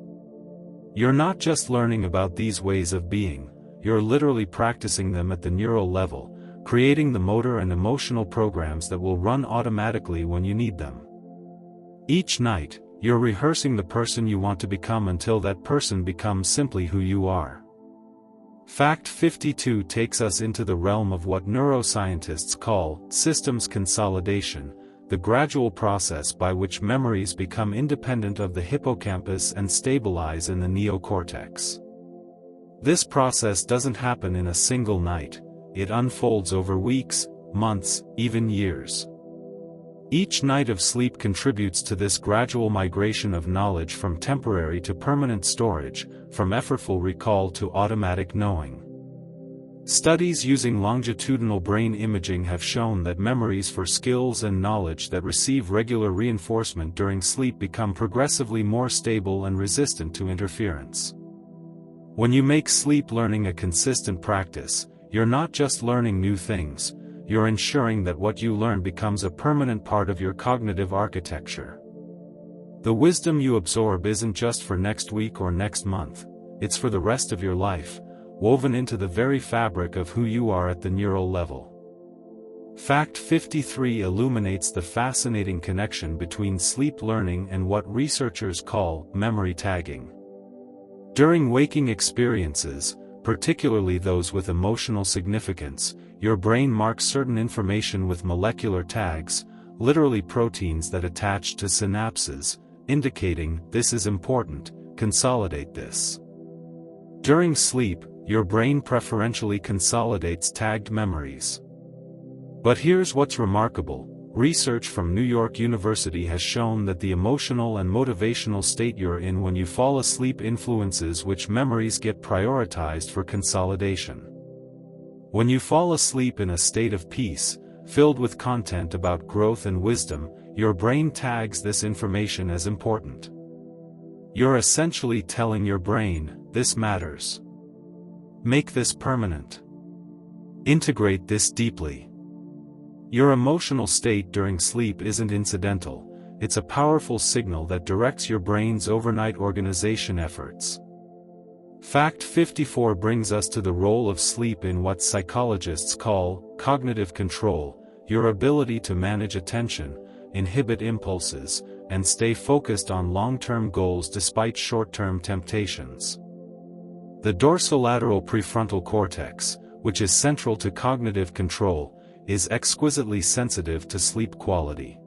You're not just learning about these ways of being, you're literally practicing them at the neural level, creating the motor and emotional programs that will run automatically when you need them. Each night, you're rehearsing the person you want to become until that person becomes simply who you are. Fact 52 takes us into the realm of what neuroscientists call systems consolidation, the gradual process by which memories become independent of the hippocampus and stabilize in the neocortex. This process doesn't happen in a single night, it unfolds over weeks, months, even years. Each night of sleep contributes to this gradual migration of knowledge from temporary to permanent storage, from effortful recall to automatic knowing. Studies using longitudinal brain imaging have shown that memories for skills and knowledge that receive regular reinforcement during sleep become progressively more stable and resistant to interference. When you make sleep learning a consistent practice, you're not just learning new things, you're ensuring that what you learn becomes a permanent part of your cognitive architecture. The wisdom you absorb isn't just for next week or next month, it's for the rest of your life, woven into the very fabric of who you are at the neural level. Fact 53 illuminates the fascinating connection between sleep learning and what researchers call memory tagging. During waking experiences, particularly those with emotional significance, your brain marks certain information with molecular tags, literally proteins that attach to synapses, indicating, "This is important, consolidate this." During sleep, your brain preferentially consolidates tagged memories. But here's what's remarkable. Research from New York University has shown that the emotional and motivational state you're in when you fall asleep influences which memories get prioritized for consolidation. When you fall asleep in a state of peace, filled with content about growth and wisdom, your brain tags this information as important. You're essentially telling your brain, "This matters. Make this permanent. Integrate this deeply." Your emotional state during sleep isn't incidental, it's a powerful signal that directs your brain's overnight organization efforts. Fact 54 brings us to the role of sleep in what psychologists call cognitive control, your ability to manage attention, inhibit impulses, and stay focused on long-term goals despite short-term temptations. The dorsolateral prefrontal cortex, which is central to cognitive control, is exquisitely sensitive to sleep quality.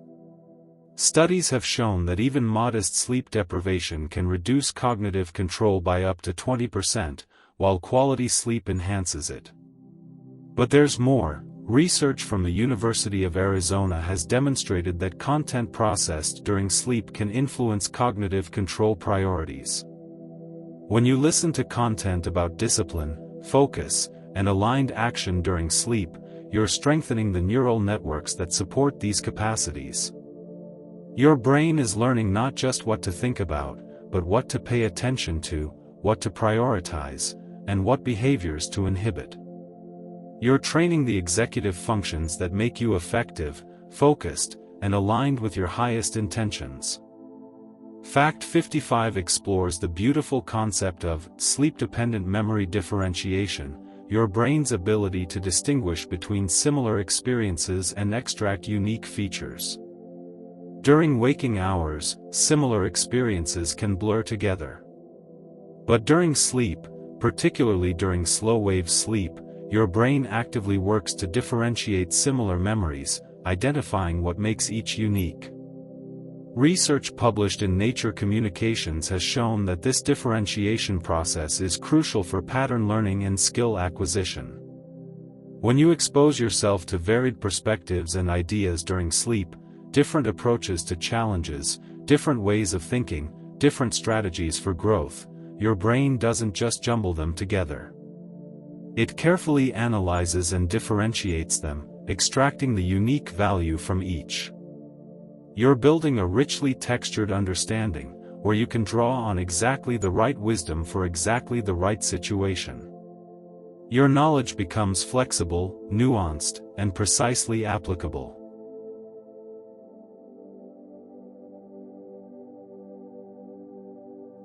Studies have shown that even modest sleep deprivation can reduce cognitive control by up to 20%, while quality sleep enhances it. But there's more. Research from the University of Arizona has demonstrated that content processed during sleep can influence cognitive control priorities. When you listen to content about discipline, focus, and aligned action during sleep, you're strengthening the neural networks that support these capacities. Your brain is learning not just what to think about, but what to pay attention to, what to prioritize, and what behaviors to inhibit. You're training the executive functions that make you effective, focused, and aligned with your highest intentions. Fact 55 explores the beautiful concept of sleep-dependent memory differentiation, your brain's ability to distinguish between similar experiences and extract unique features. During waking hours, similar experiences can blur together. But during sleep, particularly during slow-wave sleep, your brain actively works to differentiate similar memories, identifying what makes each unique. Research published in Nature Communications has shown that this differentiation process is crucial for pattern learning and skill acquisition. When you expose yourself to varied perspectives and ideas during sleep, different approaches to challenges, different ways of thinking, different strategies for growth, your brain doesn't just jumble them together. It carefully analyzes and differentiates them, extracting the unique value from each. You're building a richly textured understanding, where you can draw on exactly the right wisdom for exactly the right situation. Your knowledge becomes flexible, nuanced, and precisely applicable.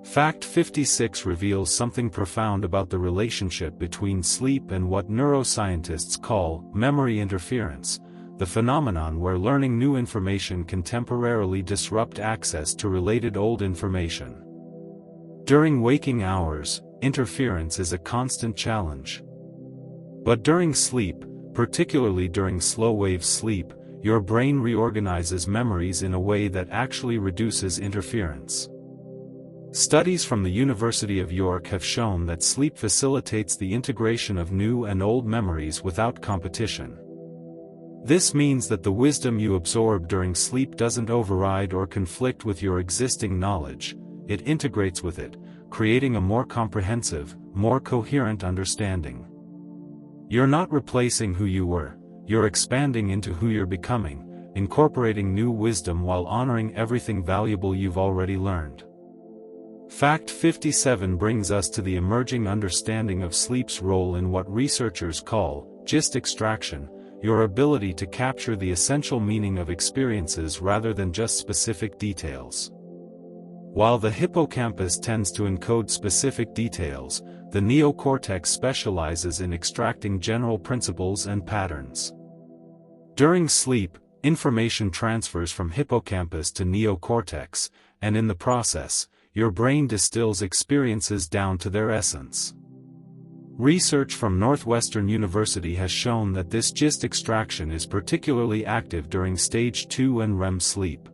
Fact 56 reveals something profound about the relationship between sleep and what neuroscientists call memory interference, the phenomenon where learning new information can temporarily disrupt access to related old information. During waking hours, interference is a constant challenge. But during sleep, particularly during slow-wave sleep, your brain reorganizes memories in a way that actually reduces interference. Studies from the University of York have shown that sleep facilitates the integration of new and old memories without competition. This means that the wisdom you absorb during sleep doesn't override or conflict with your existing knowledge, it integrates with it, creating a more comprehensive, more coherent understanding. You're not replacing who you were, you're expanding into who you're becoming, incorporating new wisdom while honoring everything valuable you've already learned. Fact 57 brings us to the emerging understanding of sleep's role in what researchers call gist extraction, your ability to capture the essential meaning of experiences rather than just specific details. While the hippocampus tends to encode specific details, the neocortex specializes in extracting general principles and patterns. During sleep, information transfers from hippocampus to neocortex, and in the process, your brain distills experiences down to their essence. Research from Northwestern University has shown that this gist extraction is particularly active during stage 2 and REM sleep.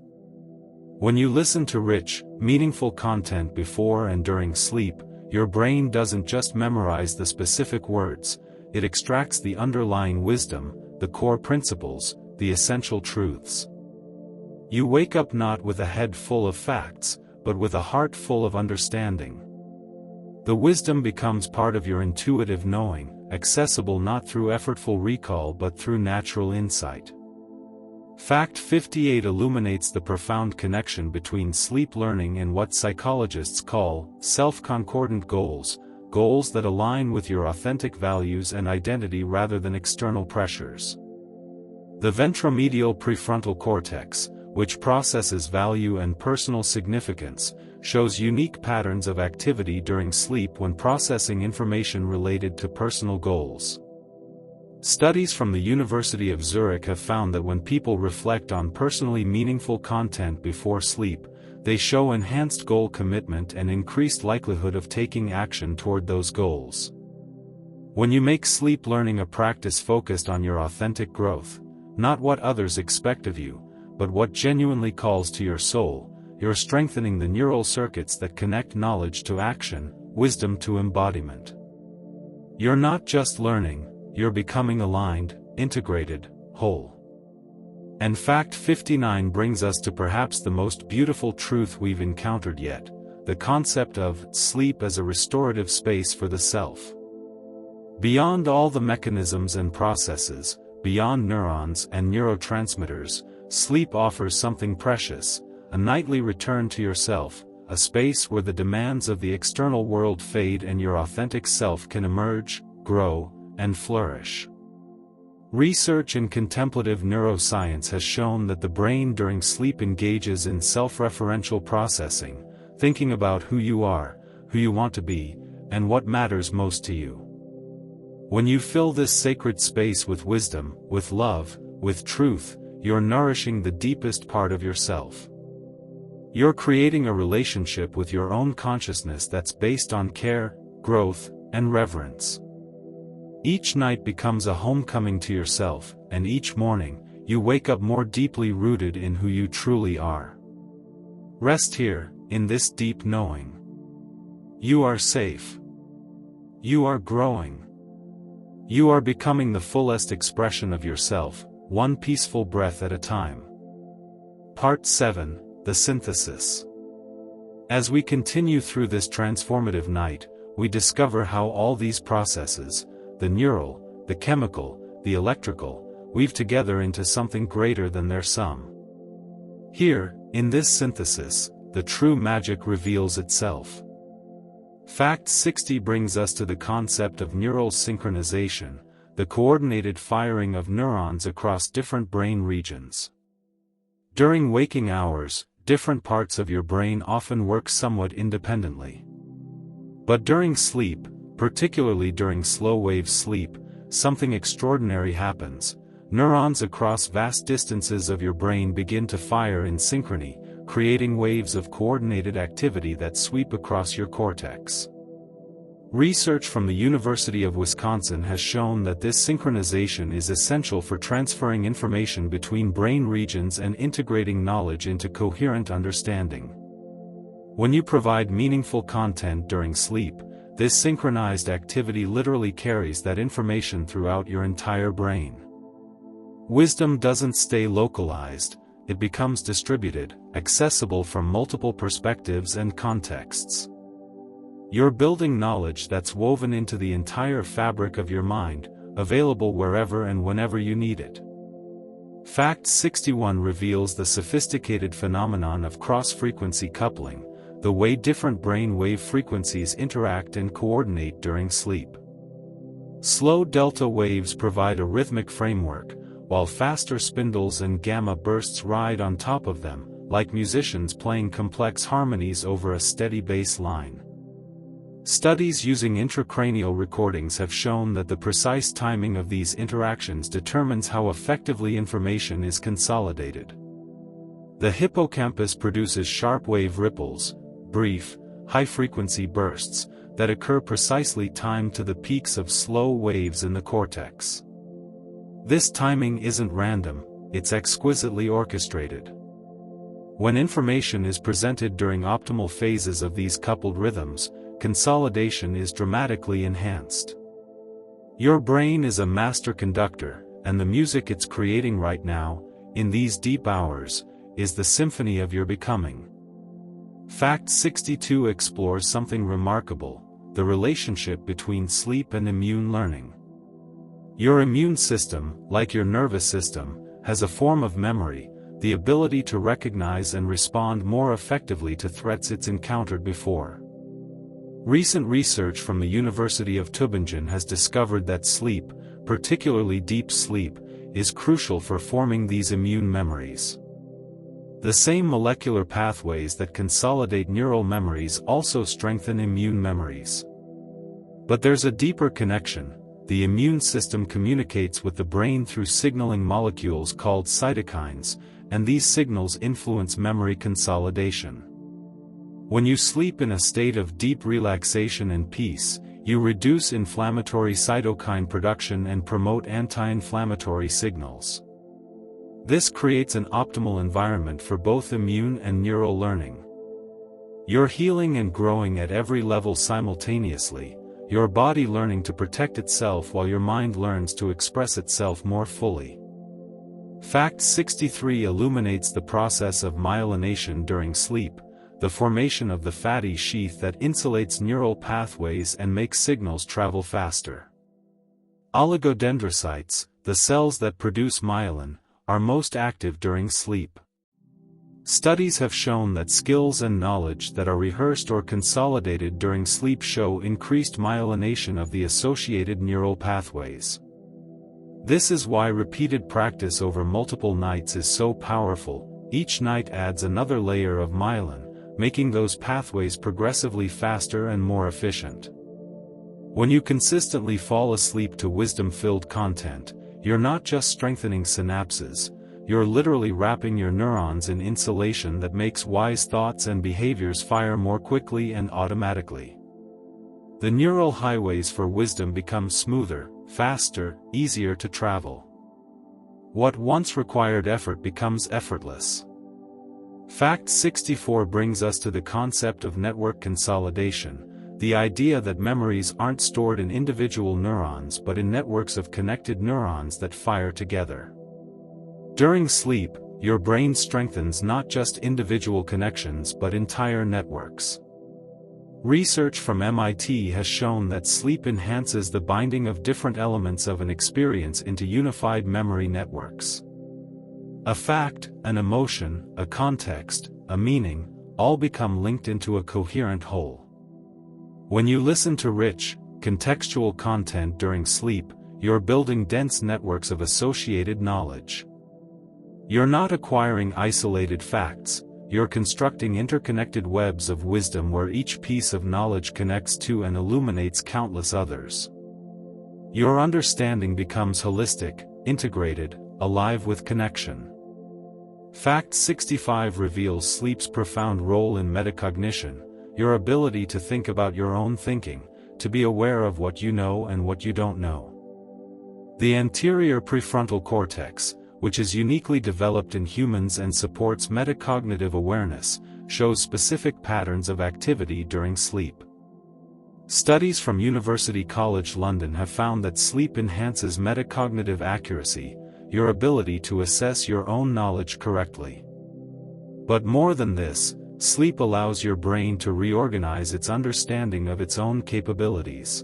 When you listen to rich, meaningful content before and during sleep, your brain doesn't just memorize the specific words, it extracts the underlying wisdom, the core principles, the essential truths. You wake up not with a head full of facts, but with a heart full of understanding. The wisdom becomes part of your intuitive knowing, accessible not through effortful recall but through natural insight. Fact 58 illuminates the profound connection between sleep learning and what psychologists call self-concordant goals, goals that align with your authentic values and identity rather than external pressures. The ventromedial prefrontal cortex, which processes value and personal significance, shows unique patterns of activity during sleep when processing information related to personal goals. Studies from the University of Zurich have found that when people reflect on personally meaningful content before sleep, they show enhanced goal commitment and increased likelihood of taking action toward those goals. When you make sleep learning a practice focused on your authentic growth, not what others expect of you, but what genuinely calls to your soul, you're strengthening the neural circuits that connect knowledge to action, wisdom to embodiment. You're not just learning, you're becoming aligned, integrated, whole. And fact 59 brings us to perhaps the most beautiful truth we've encountered yet, the concept of sleep as a restorative space for the self. Beyond all the mechanisms and processes, beyond neurons and neurotransmitters, sleep offers something precious, a nightly return to yourself, a space where the demands of the external world fade and your authentic self can emerge, grow, and flourish. Research in contemplative neuroscience has shown that the brain during sleep engages in self-referential processing, thinking about who you are, who you want to be, and what matters most to you. When you fill this sacred space with wisdom, with love, with truth, you're nourishing the deepest part of yourself. You're creating a relationship with your own consciousness that's based on care, growth, and reverence. Each night becomes a homecoming to yourself, and each morning, you wake up more deeply rooted in who you truly are. Rest here, in this deep knowing. You are safe. You are growing. You are becoming the fullest expression of yourself, one peaceful breath at a time. Part 7, The Synthesis. As we continue through this transformative night, we discover how all these processes, the neural, the chemical, the electrical, weave together into something greater than their sum. Here, in this synthesis, the true magic reveals itself. Fact 60 brings us to the concept of neural synchronization, the coordinated firing of neurons across different brain regions. During waking hours, different parts of your brain often work somewhat independently. But during sleep, particularly during slow-wave sleep, something extraordinary happens. Neurons across vast distances of your brain begin to fire in synchrony, creating waves of coordinated activity that sweep across your cortex. Research from the University of Wisconsin has shown that this synchronization is essential for transferring information between brain regions and integrating knowledge into coherent understanding. When you provide meaningful content during sleep, this synchronized activity literally carries that information throughout your entire brain. Wisdom doesn't stay localized, it becomes distributed, accessible from multiple perspectives and contexts. You're building knowledge that's woven into the entire fabric of your mind, available wherever and whenever you need it. Fact 61 reveals the sophisticated phenomenon of cross-frequency coupling, the way different brain wave frequencies interact and coordinate during sleep. Slow delta waves provide a rhythmic framework, while faster spindles and gamma bursts ride on top of them, like musicians playing complex harmonies over a steady bass line. Studies using intracranial recordings have shown that the precise timing of these interactions determines how effectively information is consolidated. The hippocampus produces sharp wave ripples, brief, high-frequency bursts, that occur precisely timed to the peaks of slow waves in the cortex. This timing isn't random, it's exquisitely orchestrated. When information is presented during optimal phases of these coupled rhythms, consolidation is dramatically enhanced. Your brain is a master conductor, and the music it's creating right now, in these deep hours, is the symphony of your becoming. Fact 62 explores something remarkable: the relationship between sleep and immune learning. Your immune system, like your nervous system, has a form of memory, the ability to recognize and respond more effectively to threats it's encountered before. Recent research from the University of Tübingen has discovered that sleep, particularly deep sleep, is crucial for forming these immune memories. The same molecular pathways that consolidate neural memories also strengthen immune memories. But there's a deeper connection. The immune system communicates with the brain through signaling molecules called cytokines, and these signals influence memory consolidation. When you sleep in a state of deep relaxation and peace, you reduce inflammatory cytokine production and promote anti-inflammatory signals. This creates an optimal environment for both immune and neural learning. You're healing and growing at every level simultaneously, your body learning to protect itself while your mind learns to express itself more fully. Fact 63 illuminates the process of myelination during sleep, the formation of the fatty sheath that insulates neural pathways and makes signals travel faster. Oligodendrocytes, the cells that produce myelin, are most active during sleep. Studies have shown that skills and knowledge that are rehearsed or consolidated during sleep show increased myelination of the associated neural pathways. This is why repeated practice over multiple nights is so powerful. Each night adds another layer of myelin, making those pathways progressively faster and more efficient. When you consistently fall asleep to wisdom-filled content, you're not just strengthening synapses, you're literally wrapping your neurons in insulation that makes wise thoughts and behaviors fire more quickly and automatically. The neural highways for wisdom become smoother, faster, easier to travel. What once required effort becomes effortless. Fact 64 brings us to the concept of network consolidation, the idea that memories aren't stored in individual neurons but in networks of connected neurons that fire together. During sleep, your brain strengthens not just individual connections but entire networks. Research from MIT has shown that sleep enhances the binding of different elements of an experience into unified memory networks. A fact, an emotion, a context, a meaning, all become linked into a coherent whole. When you listen to rich, contextual content during sleep, you're building dense networks of associated knowledge. You're not acquiring isolated facts, you're constructing interconnected webs of wisdom where each piece of knowledge connects to and illuminates countless others. Your understanding becomes holistic, integrated, alive with connection. Fact 65 reveals sleep's profound role in metacognition, your ability to think about your own thinking, to be aware of what you know and what you don't know. The anterior prefrontal cortex, which is uniquely developed in humans and supports metacognitive awareness, shows specific patterns of activity during sleep. Studies from University College London have found that sleep enhances metacognitive accuracy, your ability to assess your own knowledge correctly. But more than this, sleep allows your brain to reorganize its understanding of its own capabilities.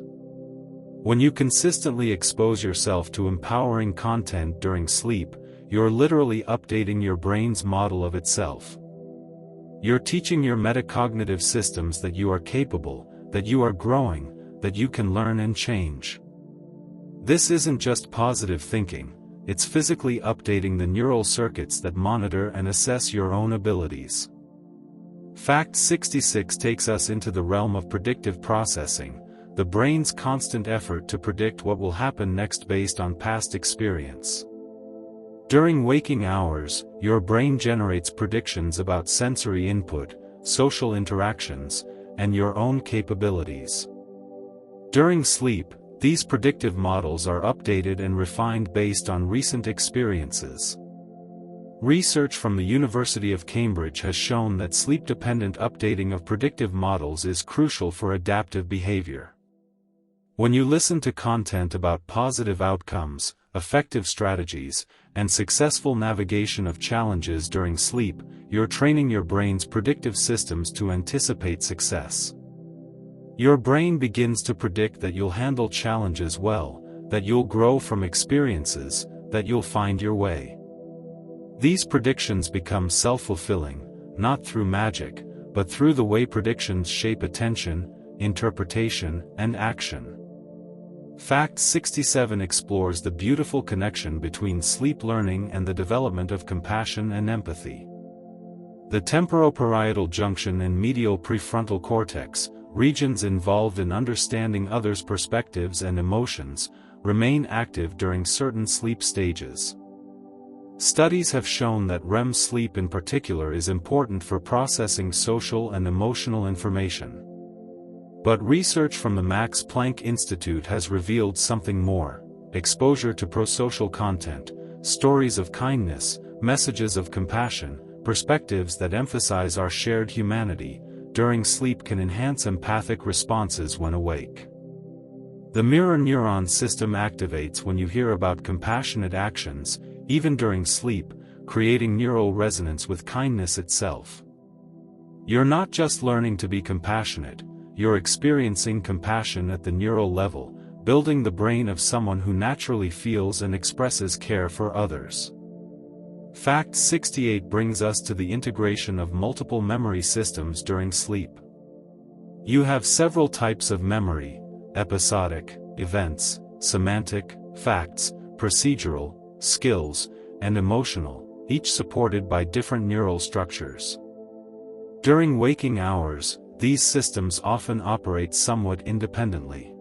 When you consistently expose yourself to empowering content during sleep, you're literally updating your brain's model of itself. You're teaching your metacognitive systems that you are capable, that you are growing, that you can learn and change. This isn't just positive thinking, it's physically updating the neural circuits that monitor and assess your own abilities. Fact 66 takes us into the realm of predictive processing, the brain's constant effort to predict what will happen next based on past experience. During waking hours, your brain generates predictions about sensory input, social interactions, and your own capabilities. During sleep, these predictive models are updated and refined based on recent experiences. Research from the University of Cambridge has shown that sleep-dependent updating of predictive models is crucial for adaptive behavior. When you listen to content about positive outcomes, effective strategies, and successful navigation of challenges during sleep, you're training your brain's predictive systems to anticipate success. Your brain begins to predict that you'll handle challenges well, that you'll grow from experiences, that you'll find your way. These predictions become self-fulfilling, not through magic, but through the way predictions shape attention, interpretation, and action. Fact 67 explores the beautiful connection between sleep learning and the development of compassion and empathy. The temporoparietal junction and medial prefrontal cortex, regions involved in understanding others' perspectives and emotions, remain active during certain sleep stages. Studies have shown that REM sleep in particular is important for processing social and emotional information. But research from the Max Planck Institute has revealed something more: exposure to prosocial content, stories of kindness, messages of compassion, perspectives that emphasize our shared humanity, during sleep can enhance empathic responses when awake. The mirror neuron system activates when you hear about compassionate actions, even during sleep, creating neural resonance with kindness itself. You're not just learning to be compassionate, you're experiencing compassion at the neural level, building the brain of someone who naturally feels and expresses care for others. Fact 68 brings us to the integration of multiple memory systems during sleep. You have several types of memory: episodic, events, semantic, facts, procedural, skills, and emotional, each supported by different neural structures. During waking hours, these systems often operate somewhat independently.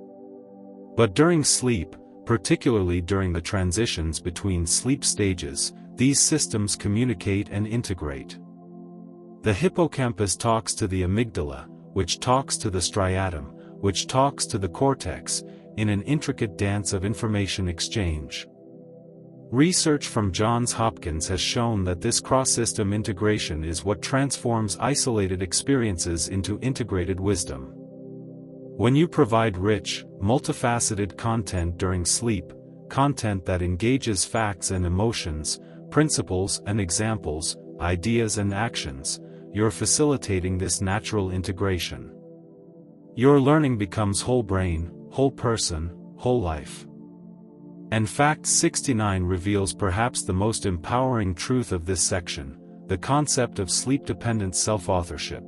But during sleep, particularly during the transitions between sleep stages, these systems communicate and integrate. The hippocampus talks to the amygdala, which talks to the striatum, which talks to the cortex, in an intricate dance of information exchange. Research from Johns Hopkins has shown that this cross-system integration is what transforms isolated experiences into integrated wisdom. When you provide rich, multifaceted content during sleep, content that engages facts and emotions, principles and examples, ideas and actions, you're facilitating this natural integration. Your learning becomes whole brain, whole person, whole life. And Fact 69 reveals perhaps the most empowering truth of this section: the concept of sleep-dependent self-authorship.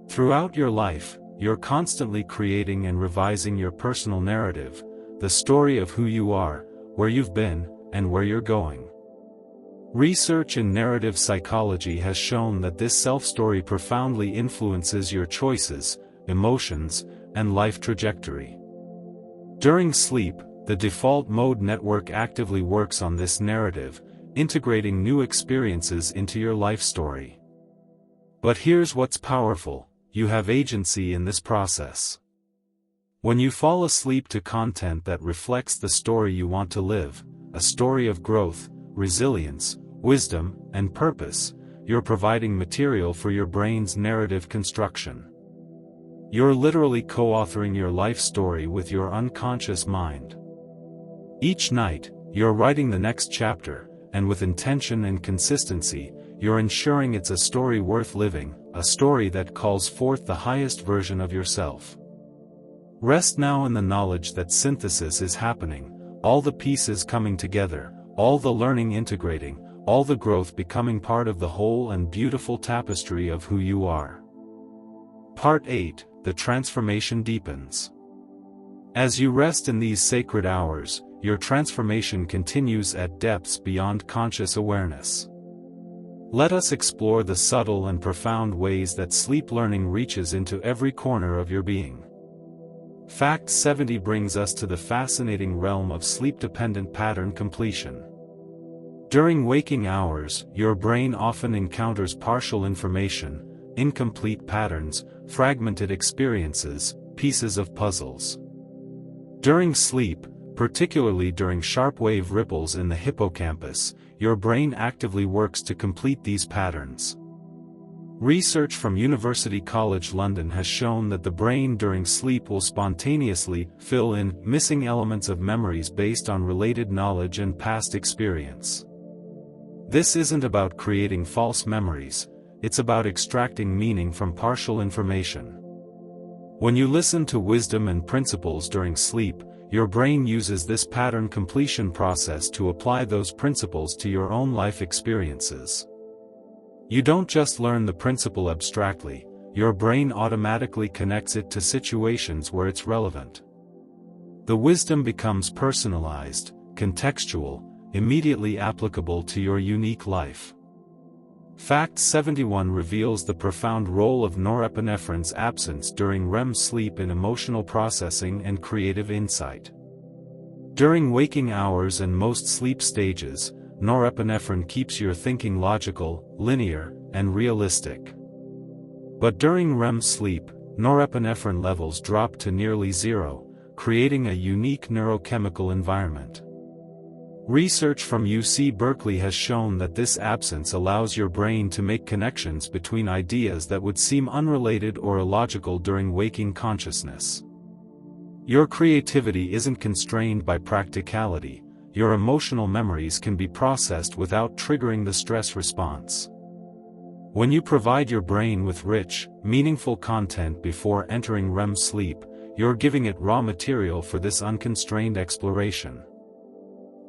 Throughout your life, you're constantly creating and revising your personal narrative, the story of who you are, where you've been, and where you're going. Research in narrative psychology has shown that this self-story profoundly influences your choices, emotions, and life trajectory. During sleep, the default mode network actively works on this narrative, integrating new experiences into your life story. But here's what's powerful: you have agency in this process. When you fall asleep to content that reflects the story you want to live, a story of growth, resilience, wisdom, and purpose, you're providing material for your brain's narrative construction. You're literally co-authoring your life story with your unconscious mind. Each night, you're writing the next chapter, and with intention and consistency, you're ensuring it's a story worth living, a story that calls forth the highest version of yourself. Rest now in the knowledge that synthesis is happening, all the pieces coming together, all the learning integrating, all the growth becoming part of the whole and beautiful tapestry of who you are. Part 8, the transformation deepens. As you rest in these sacred hours, your transformation continues at depths beyond conscious awareness. Let us explore the subtle and profound ways that sleep learning reaches into every corner of your being. Fact 70 brings us to the fascinating realm of sleep-dependent pattern completion. During waking hours, your brain often encounters partial information, incomplete patterns, fragmented experiences, pieces of puzzles. During sleep, particularly during sharp-wave ripples in the hippocampus, your brain actively works to complete these patterns. Research from University College London has shown that the brain during sleep will spontaneously fill in missing elements of memories based on related knowledge and past experience. This isn't about creating false memories, it's about extracting meaning from partial information. When you listen to wisdom and principles during sleep, your brain uses this pattern completion process to apply those principles to your own life experiences. You don't just learn the principle abstractly, your brain automatically connects it to situations where it's relevant. The wisdom becomes personalized, contextual, immediately applicable to your unique life. Fact 71 reveals the profound role of norepinephrine's absence during REM sleep in emotional processing and creative insight. During waking hours and most sleep stages, norepinephrine keeps your thinking logical, linear, and realistic. But during REM sleep, norepinephrine levels drop to nearly zero, creating a unique neurochemical environment. Research from UC Berkeley has shown that this absence allows your brain to make connections between ideas that would seem unrelated or illogical during waking consciousness. Your creativity isn't constrained by practicality. Your emotional memories can be processed without triggering the stress response. When you provide your brain with rich, meaningful content before entering REM sleep, you're giving it raw material for this unconstrained exploration.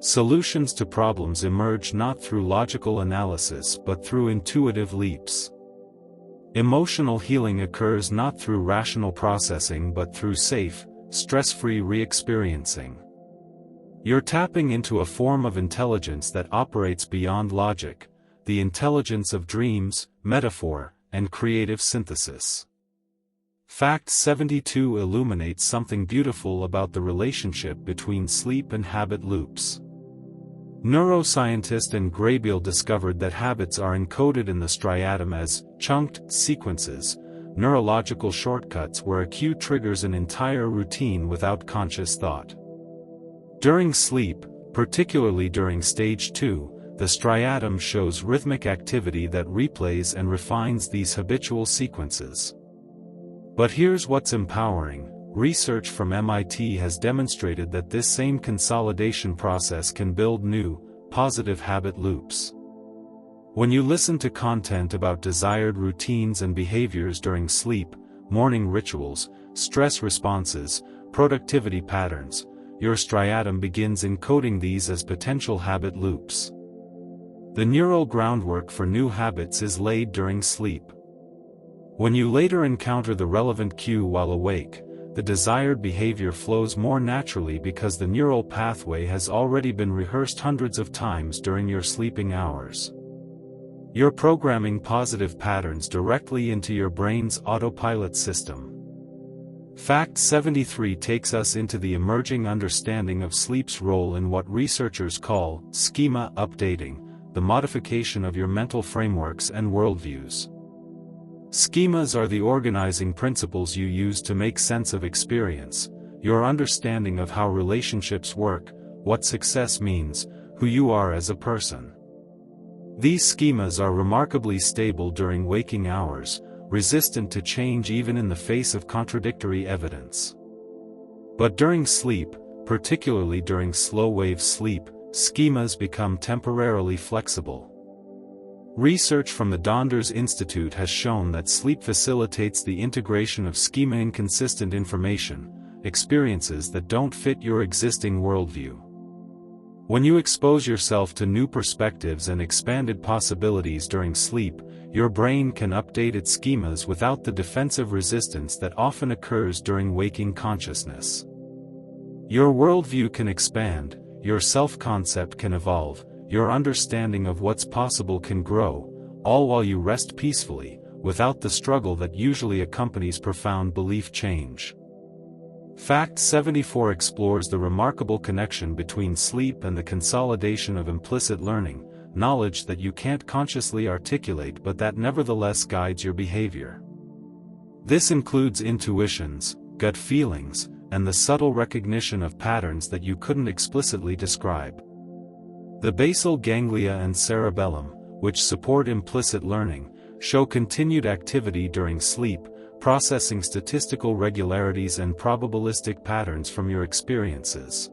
Solutions to problems emerge not through logical analysis but through intuitive leaps. Emotional healing occurs not through rational processing but through safe, stress-free re-experiencing. You're tapping into a form of intelligence that operates beyond logic, the intelligence of dreams, metaphor, and creative synthesis. Fact 72 illuminates something beautiful about the relationship between sleep and habit loops. Neuroscientist and Graybiel discovered that habits are encoded in the striatum as chunked sequences, neurological shortcuts where a cue triggers an entire routine without conscious thought. During sleep, particularly during stage 2, the striatum shows rhythmic activity that replays and refines these habitual sequences. But here's what's empowering. Research from MIT has demonstrated that this same consolidation process can build new, positive habit loops. When you listen to content about desired routines and behaviors during sleep, morning rituals, stress responses, productivity patterns, your striatum begins encoding these as potential habit loops. The neural groundwork for new habits is laid during sleep. When you later encounter the relevant cue while awake, the desired behavior flows more naturally because the neural pathway has already been rehearsed hundreds of times during your sleeping hours. You're programming positive patterns directly into your brain's autopilot system. Fact 73 takes us into the emerging understanding of sleep's role in what researchers call schema updating, the modification of your mental frameworks and worldviews. Schemas are the organizing principles you use to make sense of experience, your understanding of how relationships work, what success means, who you are as a person. These schemas are remarkably stable during waking hours, resistant to change even in the face of contradictory evidence. But during sleep, particularly during slow-wave sleep, schemas become temporarily flexible. Research from the Donders Institute has shown that sleep facilitates the integration of schema-inconsistent information, experiences that don't fit your existing worldview. When you expose yourself to new perspectives and expanded possibilities during sleep, your brain can update its schemas without the defensive resistance that often occurs during waking consciousness. Your worldview can expand, your self-concept can evolve, your understanding of what's possible can grow, all while you rest peacefully, without the struggle that usually accompanies profound belief change. Fact 74 explores the remarkable connection between sleep and the consolidation of implicit learning, knowledge that you can't consciously articulate but that nevertheless guides your behavior. This includes intuitions, gut feelings, and the subtle recognition of patterns that you couldn't explicitly describe. The basal ganglia and cerebellum, which support implicit learning, show continued activity during sleep, processing statistical regularities and probabilistic patterns from your experiences.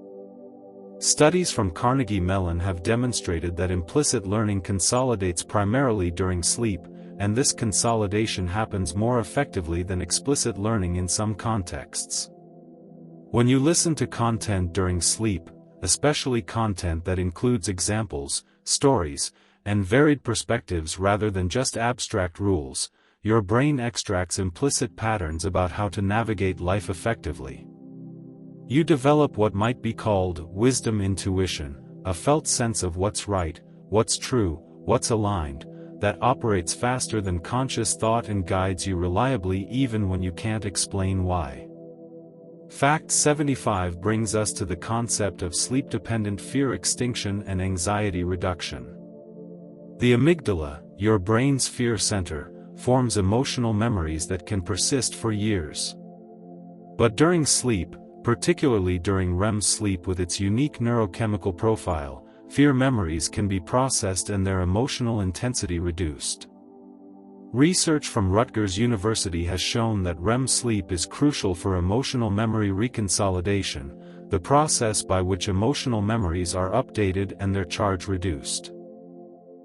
Studies from Carnegie Mellon have demonstrated that implicit learning consolidates primarily during sleep, and this consolidation happens more effectively than explicit learning in some contexts. When you listen to content during sleep, especially content that includes examples, stories, and varied perspectives rather than just abstract rules, your brain extracts implicit patterns about how to navigate life effectively. You develop what might be called wisdom intuition, a felt sense of what's right, what's true, what's aligned, that operates faster than conscious thought and guides you reliably even when you can't explain why. Fact 75 brings us to the concept of sleep-dependent fear extinction and anxiety reduction. The amygdala, your brain's fear center, forms emotional memories that can persist for years. But during sleep, particularly during REM sleep with its unique neurochemical profile, fear memories can be processed and their emotional intensity reduced. Research from Rutgers University has shown that REM sleep is crucial for emotional memory reconsolidation, the process by which emotional memories are updated and their charge reduced.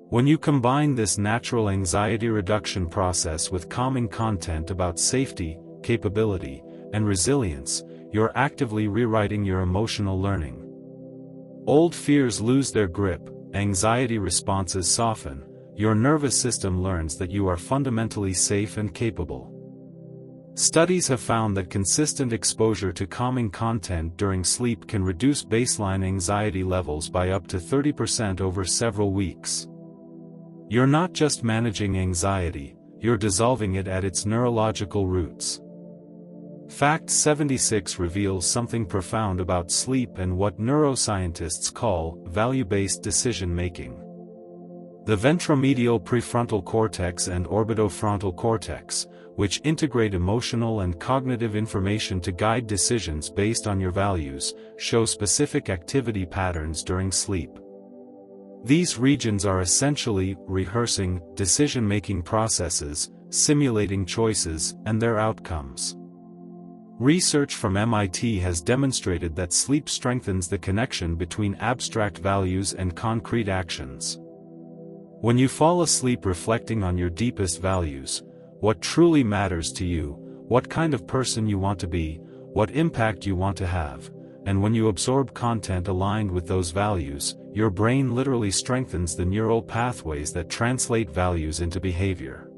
When you combine this natural anxiety reduction process with calming content about safety, capability, and resilience, you're actively rewriting your emotional learning. Old fears lose their grip, anxiety responses soften, your nervous system learns that you are fundamentally safe and capable. Studies have found that consistent exposure to calming content during sleep can reduce baseline anxiety levels by up to 30% over several weeks. You're not just managing anxiety, you're dissolving it at its neurological roots. Fact 76 reveals something profound about sleep and what neuroscientists call value-based decision-making. The ventromedial prefrontal cortex and orbitofrontal cortex, which integrate emotional and cognitive information to guide decisions based on your values, show specific activity patterns during sleep. These regions are essentially rehearsing decision-making processes, simulating choices, and their outcomes. Research from MIT has demonstrated that sleep strengthens the connection between abstract values and concrete actions. When you fall asleep reflecting on your deepest values, what truly matters to you, what kind of person you want to be, what impact you want to have, and when you absorb content aligned with those values, your brain literally strengthens the neural pathways that translate values into behavior.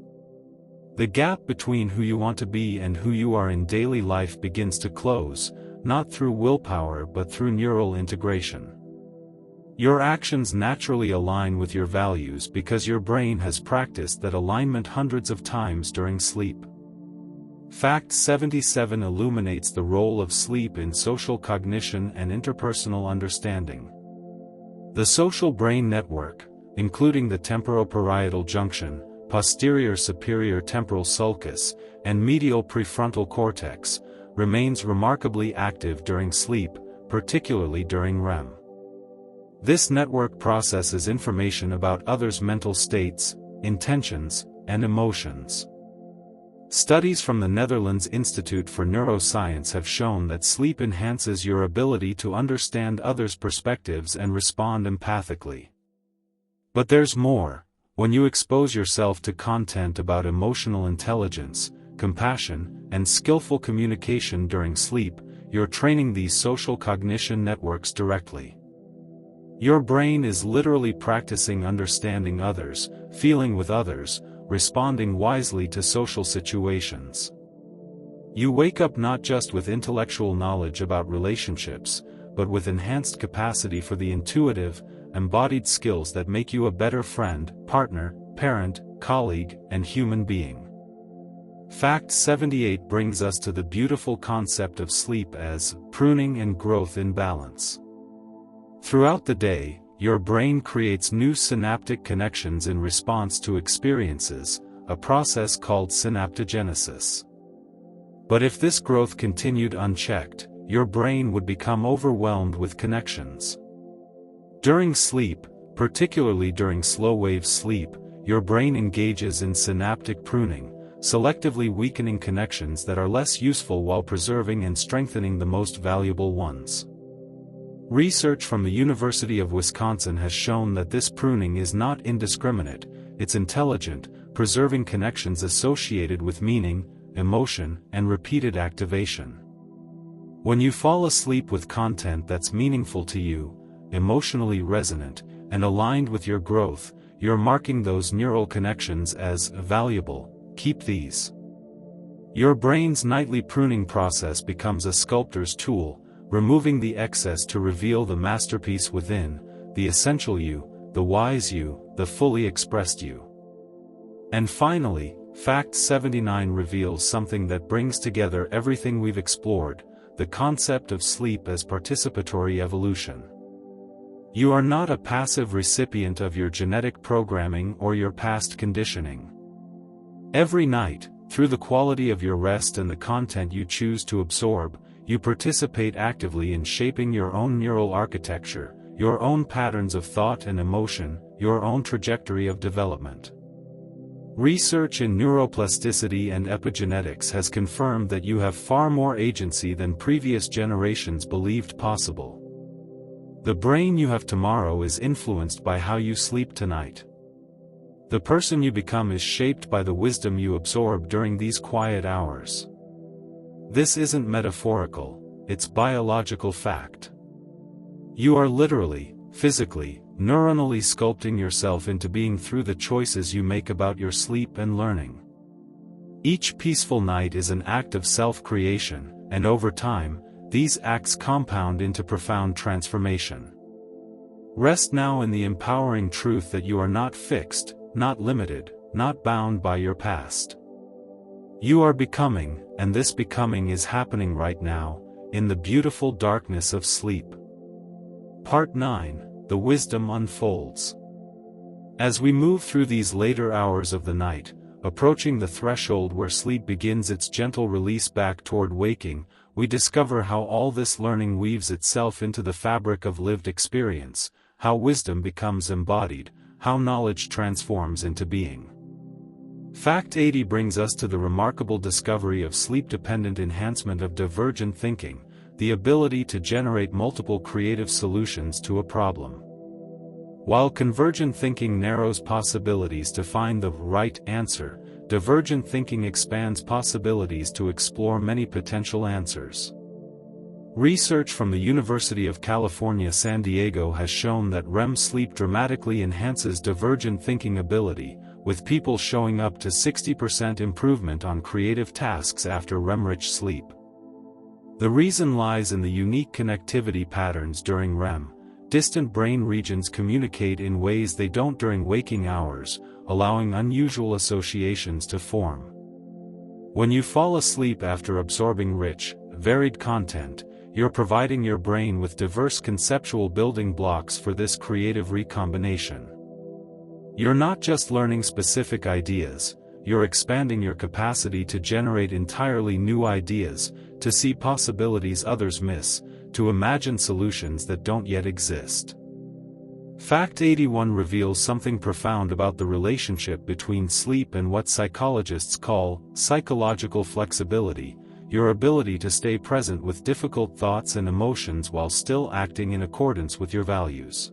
The gap between who you want to be and who you are in daily life begins to close, not through willpower but through neural integration. Your actions naturally align with your values because your brain has practiced that alignment hundreds of times during sleep. Fact 77 illuminates the role of sleep in social cognition and interpersonal understanding. The social brain network, including the temporoparietal junction, posterior superior temporal sulcus, and medial prefrontal cortex, remains remarkably active during sleep, particularly during REM. This network processes information about others' mental states, intentions, and emotions. Studies from the Netherlands Institute for Neuroscience have shown that sleep enhances your ability to understand others' perspectives and respond empathically. But there's more. When you expose yourself to content about emotional intelligence, compassion, and skillful communication during sleep, you're training these social cognition networks directly. Your brain is literally practicing understanding others, feeling with others, responding wisely to social situations. You wake up not just with intellectual knowledge about relationships, but with enhanced capacity for the intuitive, embodied skills that make you a better friend, partner, parent, colleague, and human being. Fact 78 brings us to the beautiful concept of sleep as pruning and growth in balance. Throughout the day, your brain creates new synaptic connections in response to experiences, a process called synaptogenesis. But if this growth continued unchecked, your brain would become overwhelmed with connections. During sleep, particularly during slow-wave sleep, your brain engages in synaptic pruning, selectively weakening connections that are less useful while preserving and strengthening the most valuable ones. Research from the University of Wisconsin has shown that this pruning is not indiscriminate, it's intelligent, preserving connections associated with meaning, emotion, and repeated activation. When you fall asleep with content that's meaningful to you, emotionally resonant, and aligned with your growth, you're marking those neural connections as valuable. Keep these. Your brain's nightly pruning process becomes a sculptor's tool, removing the excess to reveal the masterpiece within, the essential you, the wise you, the fully expressed you. And finally, Fact 79 reveals something that brings together everything we've explored, the concept of sleep as participatory evolution. You are not a passive recipient of your genetic programming or your past conditioning. Every night, through the quality of your rest and the content you choose to absorb, you participate actively in shaping your own neural architecture, your own patterns of thought and emotion, your own trajectory of development. Research in neuroplasticity and epigenetics has confirmed that you have far more agency than previous generations believed possible. The brain you have tomorrow is influenced by how you sleep tonight. The person you become is shaped by the wisdom you absorb during these quiet hours. This isn't metaphorical, it's biological fact. You are literally, physically, neuronally sculpting yourself into being through the choices you make about your sleep and learning. Each peaceful night is an act of self-creation, and over time, these acts compound into profound transformation. Rest now in the empowering truth that you are not fixed, not limited, not bound by your past. You are becoming, and this becoming is happening right now, in the beautiful darkness of sleep. Part 9, The Wisdom Unfolds. As we move through these later hours of the night, approaching the threshold where sleep begins its gentle release back toward waking, we discover how all this learning weaves itself into the fabric of lived experience, how wisdom becomes embodied, how knowledge transforms into being. Fact 80 brings us to the remarkable discovery of sleep-dependent enhancement of divergent thinking, the ability to generate multiple creative solutions to a problem. While convergent thinking narrows possibilities to find the right answer, divergent thinking expands possibilities to explore many potential answers. Research from the University of California, San Diego has shown that REM sleep dramatically enhances divergent thinking ability, with people showing up to 60% improvement on creative tasks after REM-rich sleep. The reason lies in the unique connectivity patterns during REM. Distant brain regions communicate in ways they don't during waking hours, allowing unusual associations to form. When you fall asleep after absorbing rich, varied content, you're providing your brain with diverse conceptual building blocks for this creative recombination. You're not just learning specific ideas, you're expanding your capacity to generate entirely new ideas, to see possibilities others miss, to imagine solutions that don't yet exist. Fact 81 reveals something profound about the relationship between sleep and what psychologists call psychological flexibility, your ability to stay present with difficult thoughts and emotions while still acting in accordance with your values.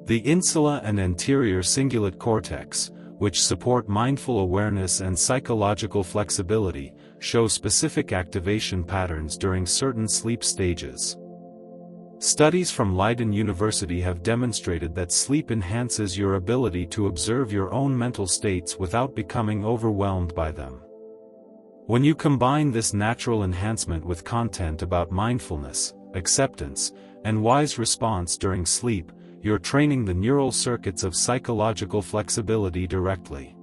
The insula and anterior cingulate cortex, which support mindful awareness and psychological flexibility, show specific activation patterns during certain sleep stages. Studies from Leiden University have demonstrated that sleep enhances your ability to observe your own mental states without becoming overwhelmed by them. When you combine this natural enhancement with content about mindfulness, acceptance, and wise response during sleep, you're training the neural circuits of psychological flexibility directly.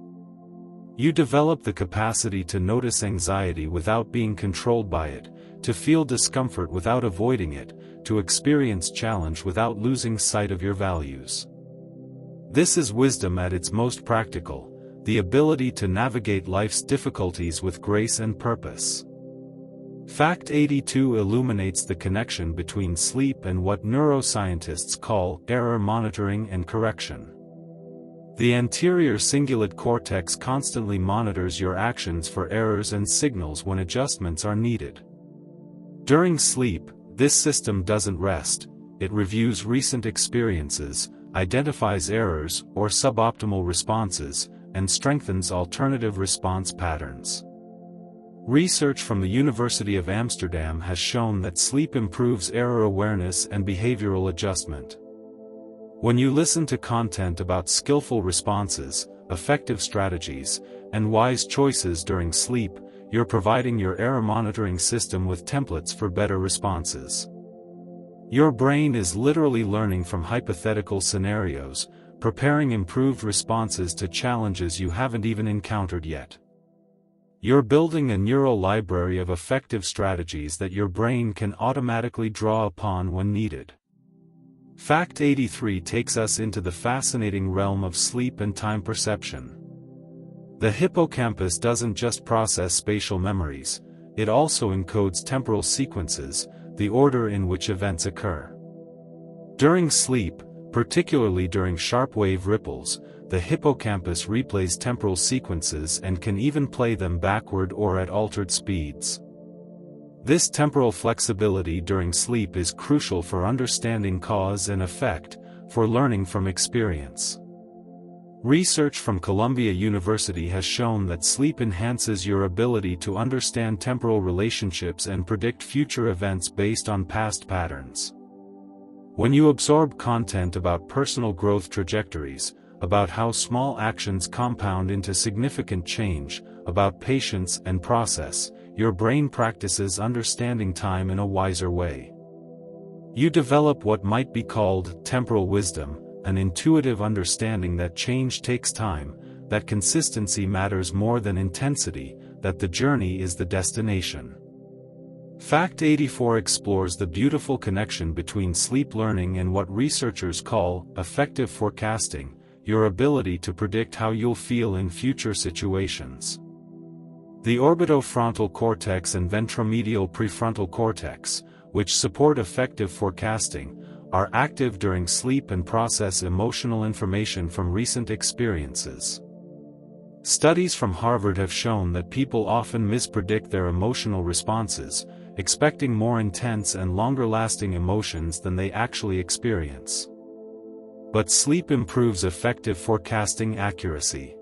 You develop the capacity to notice anxiety without being controlled by it, to feel discomfort without avoiding it, to experience challenge without losing sight of your values. This is wisdom at its most practical, the ability to navigate life's difficulties with grace and purpose. Fact 82 illuminates the connection between sleep and what neuroscientists call error monitoring and correction. The anterior cingulate cortex constantly monitors your actions for errors and signals when adjustments are needed. During sleep, this system doesn't rest, it reviews recent experiences, identifies errors or suboptimal responses, and strengthens alternative response patterns. Research from the University of Amsterdam has shown that sleep improves error awareness and behavioral adjustment. When you listen to content about skillful responses, effective strategies, and wise choices during sleep, you're providing your error monitoring system with templates for better responses. Your brain is literally learning from hypothetical scenarios, preparing improved responses to challenges you haven't even encountered yet. You're building a neural library of effective strategies that your brain can automatically draw upon when needed. Fact 83 takes us into the fascinating realm of sleep and time perception. The hippocampus doesn't just process spatial memories, it also encodes temporal sequences, the order in which events occur. During sleep, particularly during sharp-wave ripples, the hippocampus replays temporal sequences and can even play them backward or at altered speeds. This temporal flexibility during sleep is crucial for understanding cause and effect, for learning from experience. Research from Columbia University has shown that sleep enhances your ability to understand temporal relationships and predict future events based on past patterns. When you absorb content about personal growth trajectories, about how small actions compound into significant change, about patience and process, your brain practices understanding time in a wiser way. You develop what might be called temporal wisdom, an intuitive understanding that change takes time, that consistency matters more than intensity, that the journey is the destination. Fact 84 explores the beautiful connection between sleep learning and what researchers call effective forecasting, your ability to predict how you'll feel in future situations. The orbitofrontal cortex and ventromedial prefrontal cortex, which support effective forecasting, are active during sleep and process emotional information from recent experiences. Studies from Harvard have shown that people often mispredict their emotional responses, expecting more intense and longer-lasting emotions than they actually experience. But sleep improves effective forecasting accuracy.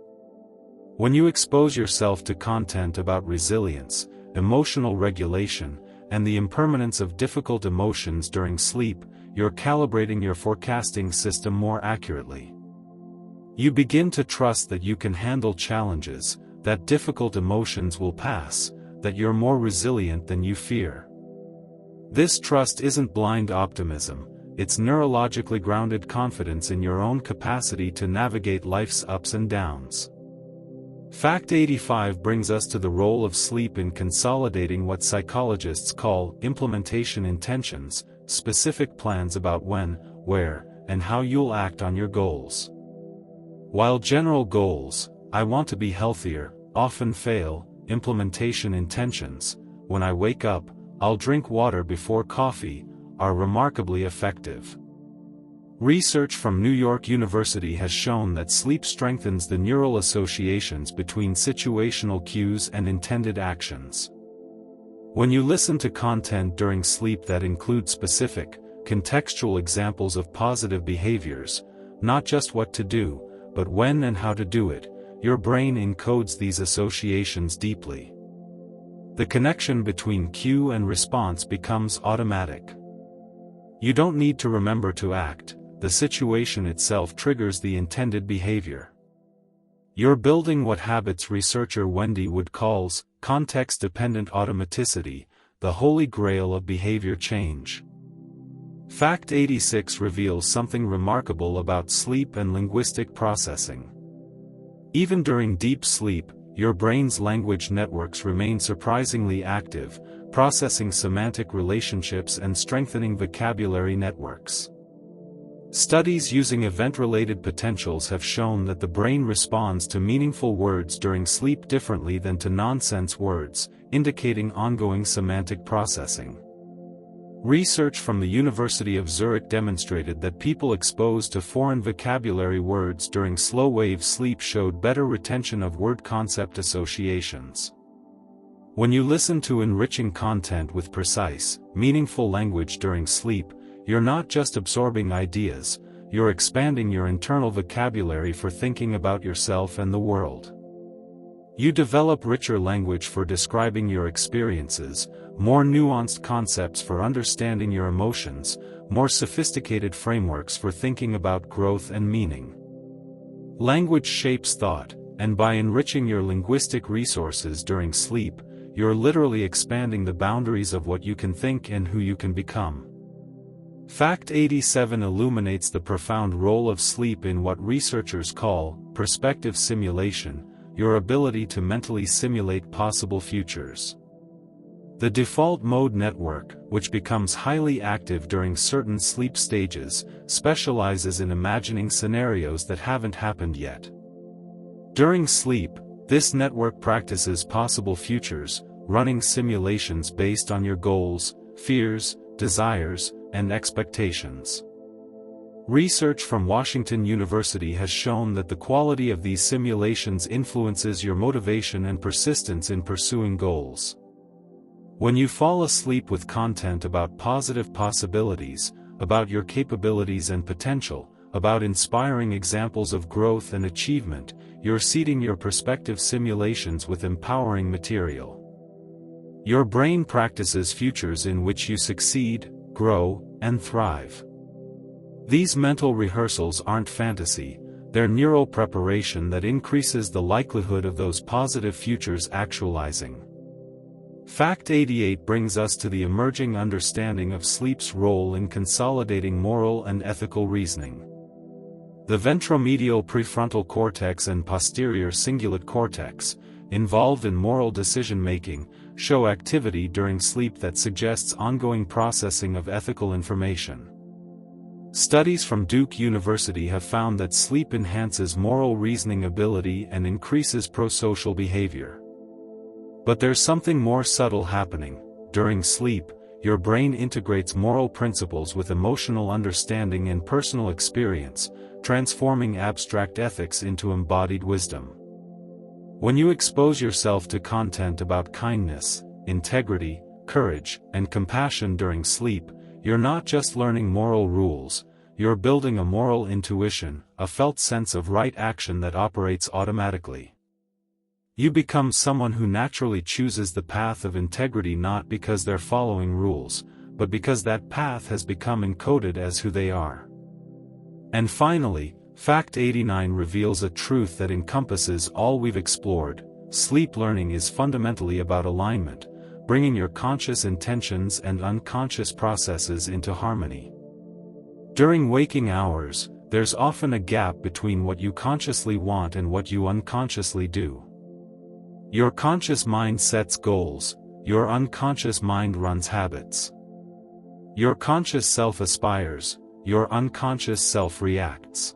When you expose yourself to content about resilience, emotional regulation, and the impermanence of difficult emotions during sleep, you're calibrating your forecasting system more accurately. You begin to trust that you can handle challenges, that difficult emotions will pass, that you're more resilient than you fear. This trust isn't blind optimism, it's neurologically grounded confidence in your own capacity to navigate life's ups and downs. Fact 85 brings us to the role of sleep in consolidating what psychologists call implementation intentions, specific plans about when, where, and how you'll act on your goals. While general goals, I want to be healthier, often fail, implementation intentions, when I wake up, I'll drink water before coffee, are remarkably effective. Research from New York University has shown that sleep strengthens the neural associations between situational cues and intended actions. When you listen to content during sleep that includes specific, contextual examples of positive behaviors, not just what to do, but when and how to do it, your brain encodes these associations deeply. The connection between cue and response becomes automatic. You don't need to remember to act, the situation itself triggers the intended behavior. You're building what habits researcher Wendy Wood calls context-dependent automaticity, the holy grail of behavior change. Fact 86 reveals something remarkable about sleep and linguistic processing. Even during deep sleep, your brain's language networks remain surprisingly active, processing semantic relationships and strengthening vocabulary networks. Studies using event-related potentials have shown that the brain responds to meaningful words during sleep differently than to nonsense words, indicating ongoing semantic processing. Research from the University of Zurich demonstrated that people exposed to foreign vocabulary words during slow-wave sleep showed better retention of word concept associations. When you listen to enriching content with precise, meaningful language during sleep, you're not just absorbing ideas, you're expanding your internal vocabulary for thinking about yourself and the world. You develop richer language for describing your experiences, more nuanced concepts for understanding your emotions, more sophisticated frameworks for thinking about growth and meaning. Language shapes thought, and by enriching your linguistic resources during sleep, you're literally expanding the boundaries of what you can think and who you can become. Fact 87 illuminates the profound role of sleep in what researchers call perspective simulation, your ability to mentally simulate possible futures. The default mode network, which becomes highly active during certain sleep stages, specializes in imagining scenarios that haven't happened yet. During sleep, this network practices possible futures, running simulations based on your goals, fears, desires, and expectations. Research from Washington University has shown that the quality of these simulations influences your motivation and persistence in pursuing goals. When you fall asleep with content about positive possibilities, about your capabilities and potential, about inspiring examples of growth and achievement, you're seeding your perspective simulations with empowering material. Your brain practices futures in which you succeed, grow, and thrive. These mental rehearsals aren't fantasy, they're neural preparation that increases the likelihood of those positive futures actualizing. Fact 88 brings us to the emerging understanding of sleep's role in consolidating moral and ethical reasoning. The ventromedial prefrontal cortex and posterior cingulate cortex, involved in moral decision-making, show activity during sleep that suggests ongoing processing of ethical information. Studies from Duke University have found that sleep enhances moral reasoning ability and increases prosocial behavior. But there's something more subtle happening. During sleep, your brain integrates moral principles with emotional understanding and personal experience, transforming abstract ethics into embodied wisdom. When you expose yourself to content about kindness, integrity, courage, and compassion during sleep, you're not just learning moral rules, you're building a moral intuition, a felt sense of right action that operates automatically. You become someone who naturally chooses the path of integrity not because they're following rules, but because that path has become encoded as who they are. And finally, Fact 89 reveals a truth that encompasses all we've explored. Sleep learning is fundamentally about alignment, bringing your conscious intentions and unconscious processes into harmony. During waking hours, there's often a gap between what you consciously want and what you unconsciously do. Your conscious mind sets goals, your unconscious mind runs habits. Your conscious self aspires, your unconscious self reacts.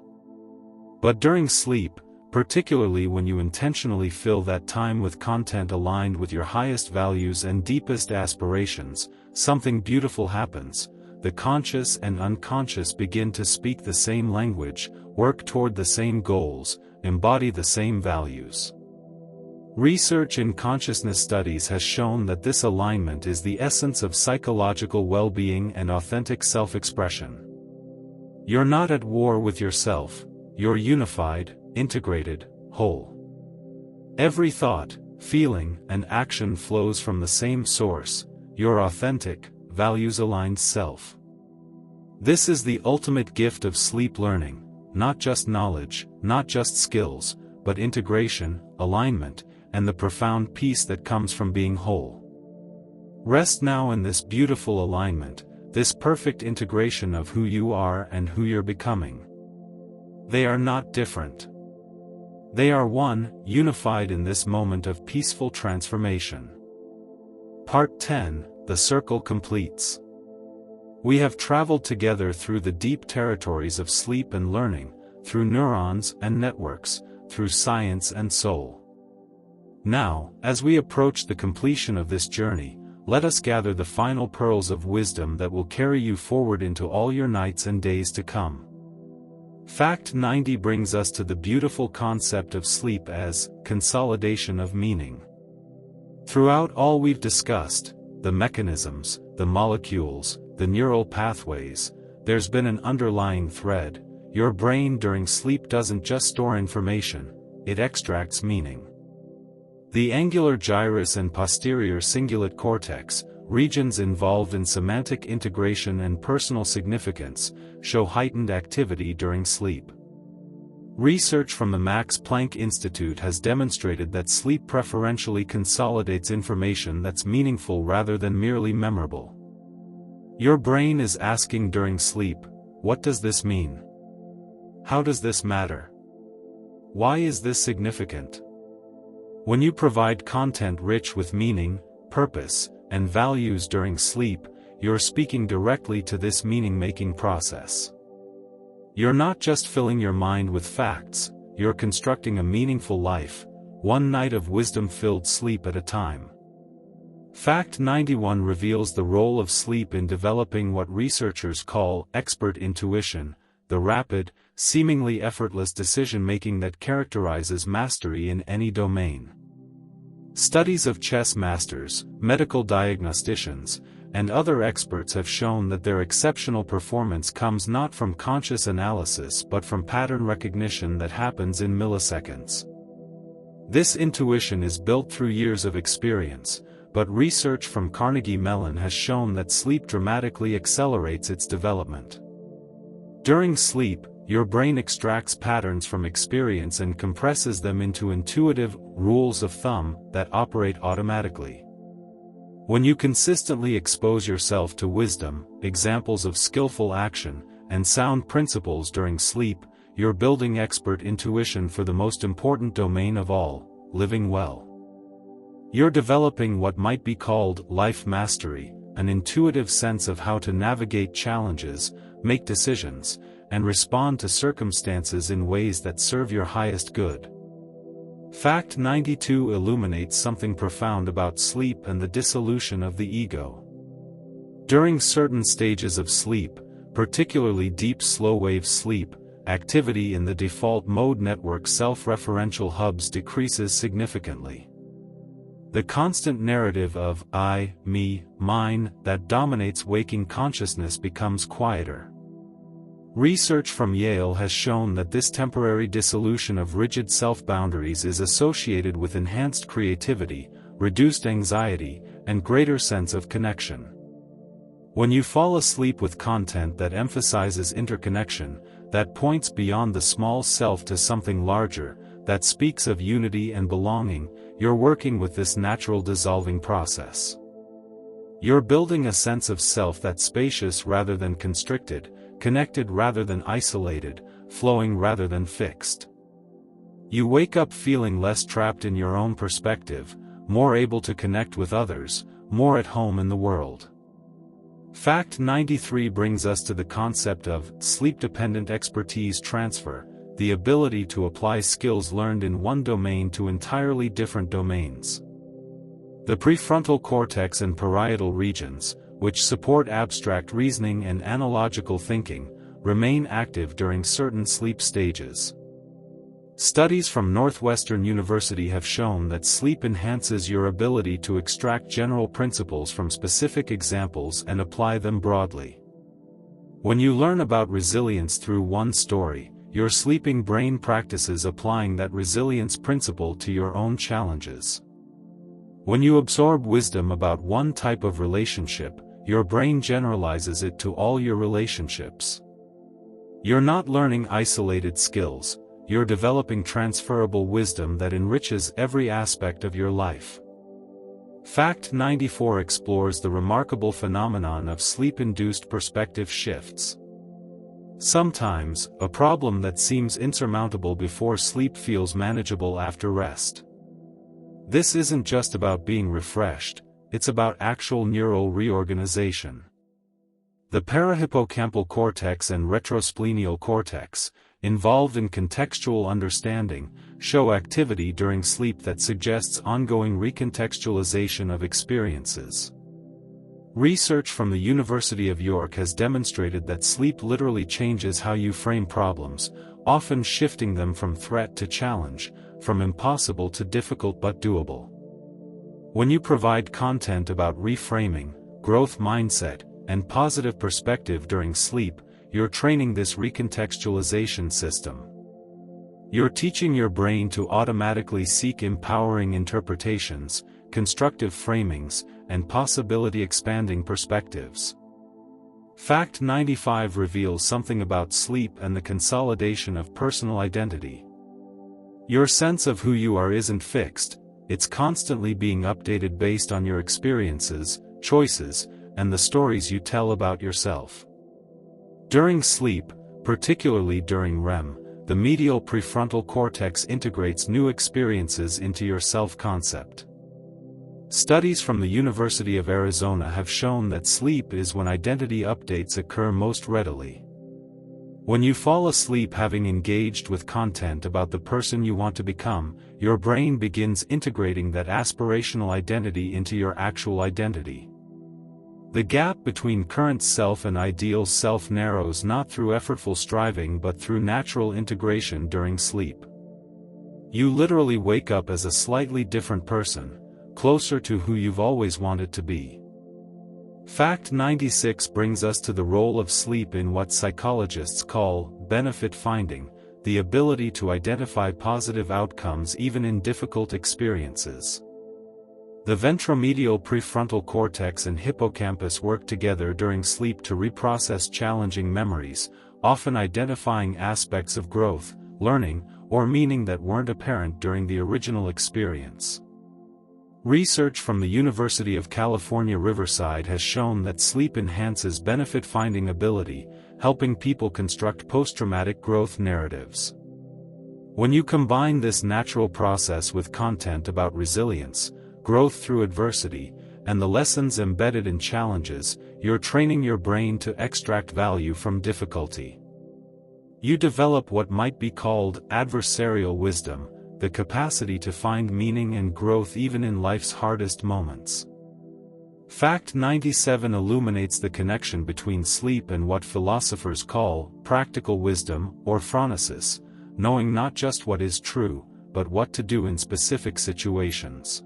But during sleep, particularly when you intentionally fill that time with content aligned with your highest values and deepest aspirations, something beautiful happens. The conscious and unconscious begin to speak the same language, work toward the same goals, embody the same values. Research in consciousness studies has shown that this alignment is the essence of psychological well-being and authentic self-expression. You're not at war with yourself, you're unified, integrated, whole. Every thought, feeling, and action flows from the same source, your authentic, values-aligned self. This is the ultimate gift of sleep learning, not just knowledge, not just skills, but integration, alignment, and the profound peace that comes from being whole. Rest now in this beautiful alignment, this perfect integration of who you are and who you're becoming. They are not different. They are one, unified in this moment of peaceful transformation. Part 10, The Circle completes. We have traveled together through the deep territories of sleep and learning, through neurons and networks, through science and soul. Now, as we approach the completion of this journey, let us gather the final pearls of wisdom that will carry you forward into all your nights and days to come. Fact 90 brings us to the beautiful concept of sleep as consolidation of meaning. Throughout all we've discussed, the mechanisms, the molecules, the neural pathways, there's been an underlying thread. Your brain during sleep doesn't just store information, it extracts meaning. The angular gyrus and posterior cingulate cortex, regions involved in semantic integration and personal significance, show heightened activity during sleep. Research from the Max Planck Institute has demonstrated that sleep preferentially consolidates information that's meaningful rather than merely memorable. Your brain is asking during sleep, what does this mean? How does this matter? Why is this significant? When you provide content rich with meaning, purpose, and values during sleep, you're speaking directly to this meaning-making process. You're not just filling your mind with facts, you're constructing a meaningful life, one night of wisdom-filled sleep at a time. Fact 91 reveals the role of sleep in developing what researchers call expert intuition, the rapid, seemingly effortless decision-making that characterizes mastery in any domain. Studies of chess masters, medical diagnosticians, and other experts have shown that their exceptional performance comes not from conscious analysis but from pattern recognition that happens in milliseconds. This intuition is built through years of experience, but research from Carnegie Mellon has shown that sleep dramatically accelerates its development. During sleep, your brain extracts patterns from experience and compresses them into intuitive rules of thumb that operate automatically. When you consistently expose yourself to wisdom, examples of skillful action, and sound principles during sleep, you're building expert intuition for the most important domain of all, living well. You're developing what might be called life mastery, an intuitive sense of how to navigate challenges, make decisions, and respond to circumstances in ways that serve your highest good. Fact 92 illuminates something profound about sleep and the dissolution of the ego. During certain stages of sleep, particularly deep slow-wave sleep, activity in the default mode network self-referential hubs decreases significantly. The constant narrative of I, me, mine that dominates waking consciousness becomes quieter. Research from Yale has shown that this temporary dissolution of rigid self-boundaries is associated with enhanced creativity, reduced anxiety, and greater sense of connection. When you fall asleep with content that emphasizes interconnection, that points beyond the small self to something larger, that speaks of unity and belonging, you're working with this natural dissolving process. You're building a sense of self that's spacious rather than constricted, connected rather than isolated, flowing rather than fixed. You wake up feeling less trapped in your own perspective, more able to connect with others, more at home in the world. Fact 93 brings us to the concept of sleep-dependent expertise transfer, the ability to apply skills learned in one domain to entirely different domains. The prefrontal cortex and parietal regions, which support abstract reasoning and analogical thinking, remain active during certain sleep stages. Studies from Northwestern University have shown that sleep enhances your ability to extract general principles from specific examples and apply them broadly. When you learn about resilience through one story, your sleeping brain practices applying that resilience principle to your own challenges. When you absorb wisdom about one type of relationship, your brain generalizes it to all your relationships. You're not learning isolated skills, you're developing transferable wisdom that enriches every aspect of your life. Fact 94 explores the remarkable phenomenon of sleep-induced perspective shifts. Sometimes, a problem that seems insurmountable before sleep feels manageable after rest. This isn't just about being refreshed, it's about actual neural reorganization. The parahippocampal cortex and retrosplenial cortex, involved in contextual understanding, show activity during sleep that suggests ongoing recontextualization of experiences. Research from the University of York has demonstrated that sleep literally changes how you frame problems, often shifting them from threat to challenge, from impossible to difficult but doable. When you provide content about reframing, growth mindset, and positive perspective during sleep, you're training this recontextualization system. You're teaching your brain to automatically seek empowering interpretations, constructive framings, and possibility-expanding perspectives. Fact 95 reveals something about sleep and the consolidation of personal identity. Your sense of who you are isn't fixed, it's constantly being updated based on your experiences, choices, and the stories you tell about yourself. During sleep, particularly during REM, the medial prefrontal cortex integrates new experiences into your self-concept. Studies from the University of Arizona have shown that sleep is when identity updates occur most readily. When you fall asleep having engaged with content about the person you want to become, your brain begins integrating that aspirational identity into your actual identity. The gap between current self and ideal self narrows not through effortful striving but through natural integration during sleep. You literally wake up as a slightly different person, closer to who you've always wanted to be. Fact 96 brings us to the role of sleep in what psychologists call benefit finding, the ability to identify positive outcomes even in difficult experiences. The ventromedial prefrontal cortex and hippocampus work together during sleep to reprocess challenging memories, often identifying aspects of growth, learning, or meaning that weren't apparent during the original experience. Research from the University of California, Riverside has shown that sleep enhances benefit-finding ability, helping people construct post-traumatic growth narratives. When you combine this natural process with content about resilience, growth through adversity, and the lessons embedded in challenges, you're training your brain to extract value from difficulty. You develop what might be called adversarial wisdom, the capacity to find meaning and growth even in life's hardest moments. Fact 97 illuminates the connection between sleep and what philosophers call practical wisdom or phronesis, knowing not just what is true, but what to do in specific situations.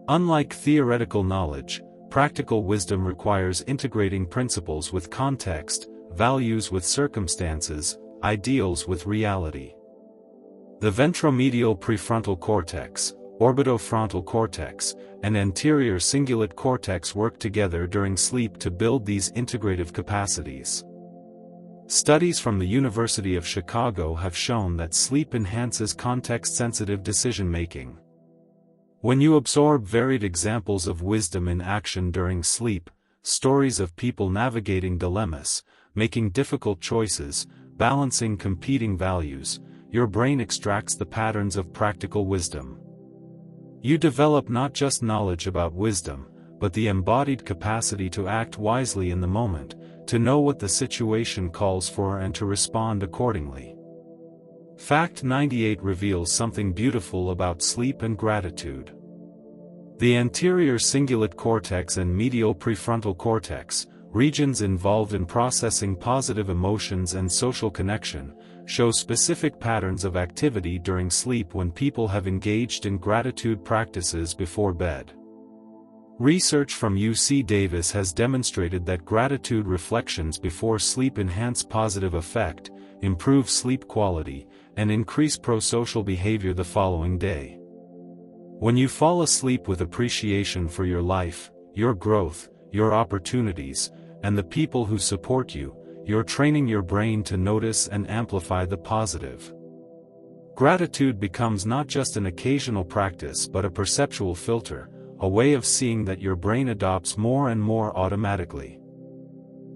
Unlike theoretical knowledge, practical wisdom requires integrating principles with context, values with circumstances, ideals with reality. The ventromedial prefrontal cortex, orbitofrontal cortex, and anterior cingulate cortex work together during sleep to build these integrative capacities. Studies from the University of Chicago have shown that sleep enhances context-sensitive decision-making. When you absorb varied examples of wisdom in action during sleep, stories of people navigating dilemmas, making difficult choices, balancing competing values, your brain extracts the patterns of practical wisdom. You develop not just knowledge about wisdom, but the embodied capacity to act wisely in the moment, to know what the situation calls for and to respond accordingly. Fact 98 reveals something beautiful about sleep and gratitude. The anterior cingulate cortex and medial prefrontal cortex, regions involved in processing positive emotions and social connection, show specific patterns of activity during sleep when people have engaged in gratitude practices before bed. Research from UC Davis has demonstrated that gratitude reflections before sleep enhance positive affect, improve sleep quality, and increase prosocial behavior the following day. When you fall asleep with appreciation for your life, your growth, your opportunities, and the people who support you, you're training your brain to notice and amplify the positive. Gratitude becomes not just an occasional practice but a perceptual filter, a way of seeing that your brain adopts more and more automatically.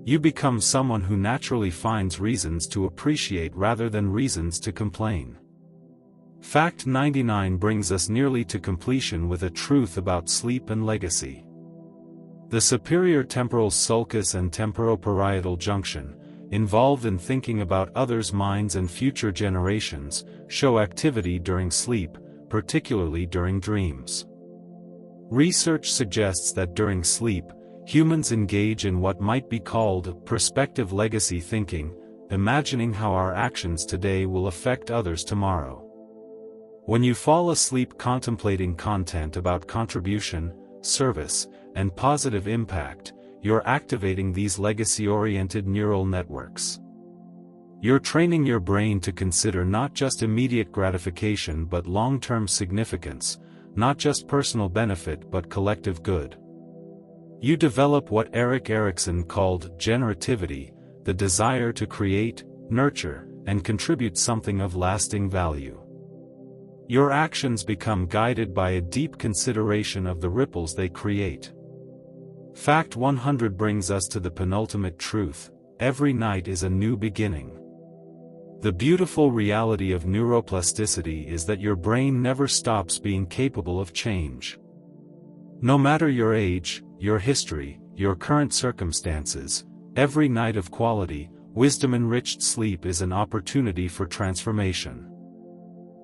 You become someone who naturally finds reasons to appreciate rather than reasons to complain. Fact 99 brings us nearly to completion with a truth about sleep and legacy. The superior temporal sulcus and temporoparietal junction, involved in thinking about others' minds and future generations, show activity during sleep, particularly during dreams. Research suggests that during sleep, humans engage in what might be called prospective legacy thinking, imagining how our actions today will affect others tomorrow. When you fall asleep contemplating content about contribution, service, and positive impact, you're activating these legacy-oriented neural networks. You're training your brain to consider not just immediate gratification but long-term significance, not just personal benefit but collective good. You develop what Erik Erikson called generativity, the desire to create, nurture, and contribute something of lasting value. Your actions become guided by a deep consideration of the ripples they create. Fact 100 brings us to the penultimate truth: every night is a new beginning. The beautiful reality of neuroplasticity is that your brain never stops being capable of change. No matter your age, your history, your current circumstances, every night of quality, wisdom-enriched sleep is an opportunity for transformation.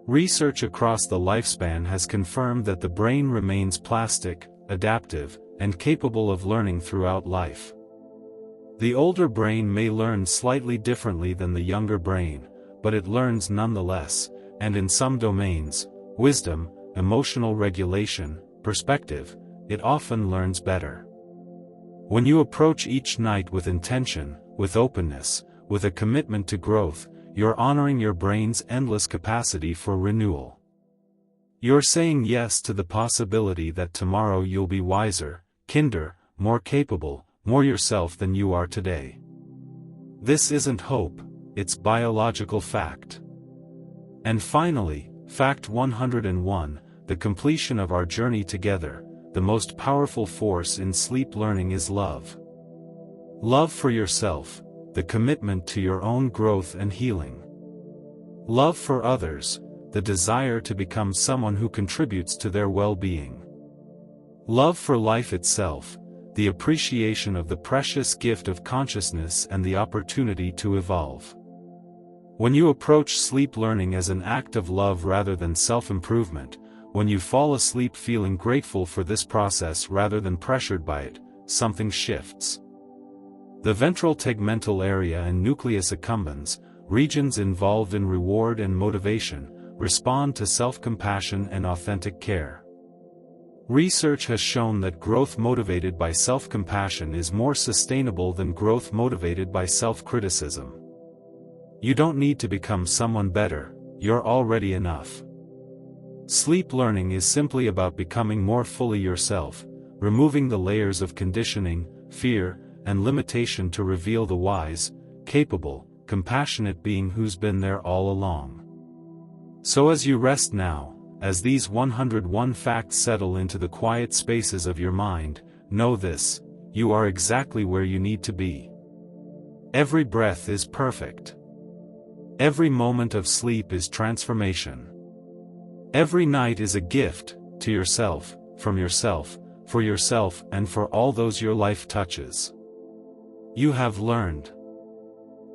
Research across the lifespan has confirmed that the brain remains plastic, adaptive, and capable of learning throughout life. The older brain may learn slightly differently than the younger brain, but it learns nonetheless, and in some domains, wisdom, emotional regulation, perspective, it often learns better. When you approach each night with intention, with openness, with a commitment to growth, you're honoring your brain's endless capacity for renewal. You're saying yes to the possibility that tomorrow you'll be wiser, kinder, more capable, more yourself than you are today. This isn't hope, it's biological fact. And finally, fact 101, the completion of our journey together, the most powerful force in sleep learning is love. Love for yourself, the commitment to your own growth and healing. Love for others, the desire to become someone who contributes to their well-being. Love for life itself, the appreciation of the precious gift of consciousness and the opportunity to evolve. When you approach sleep learning as an act of love rather than self-improvement, when you fall asleep feeling grateful for this process rather than pressured by it, something shifts. The ventral tegmental area and nucleus accumbens, regions involved in reward and motivation, respond to self-compassion and authentic care. Research has shown that growth motivated by self-compassion is more sustainable than growth motivated by self-criticism. You don't need to become someone better, you're already enough. Sleep learning is simply about becoming more fully yourself, removing the layers of conditioning, fear, and limitation to reveal the wise, capable, compassionate being who's been there all along. So as you rest now, as these 101 facts settle into the quiet spaces of your mind, know this: you are exactly where you need to be. Every breath is perfect. Every moment of sleep is transformation. Every night is a gift, to yourself, from yourself, for yourself and for all those your life touches. You have learned.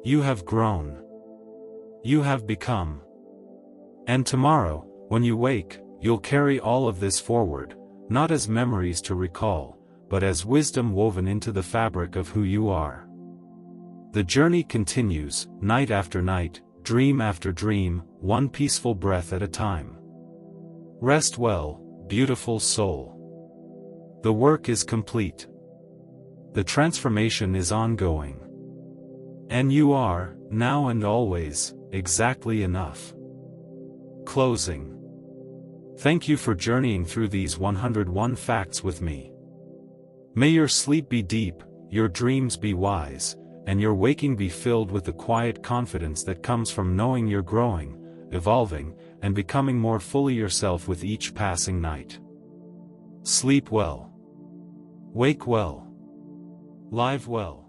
You have grown. You have become. And tomorrow, when you wake, you'll carry all of this forward, not as memories to recall, but as wisdom woven into the fabric of who you are. The journey continues, night after night, dream after dream, one peaceful breath at a time. Rest well, beautiful soul. The work is complete. The transformation is ongoing. And you are, now and always, exactly enough. Closing. Thank you for journeying through these 101 facts with me. May your sleep be deep, your dreams be wise, and your waking be filled with the quiet confidence that comes from knowing you're growing, evolving, and becoming more fully yourself with each passing night. Sleep well. Wake well. Live well.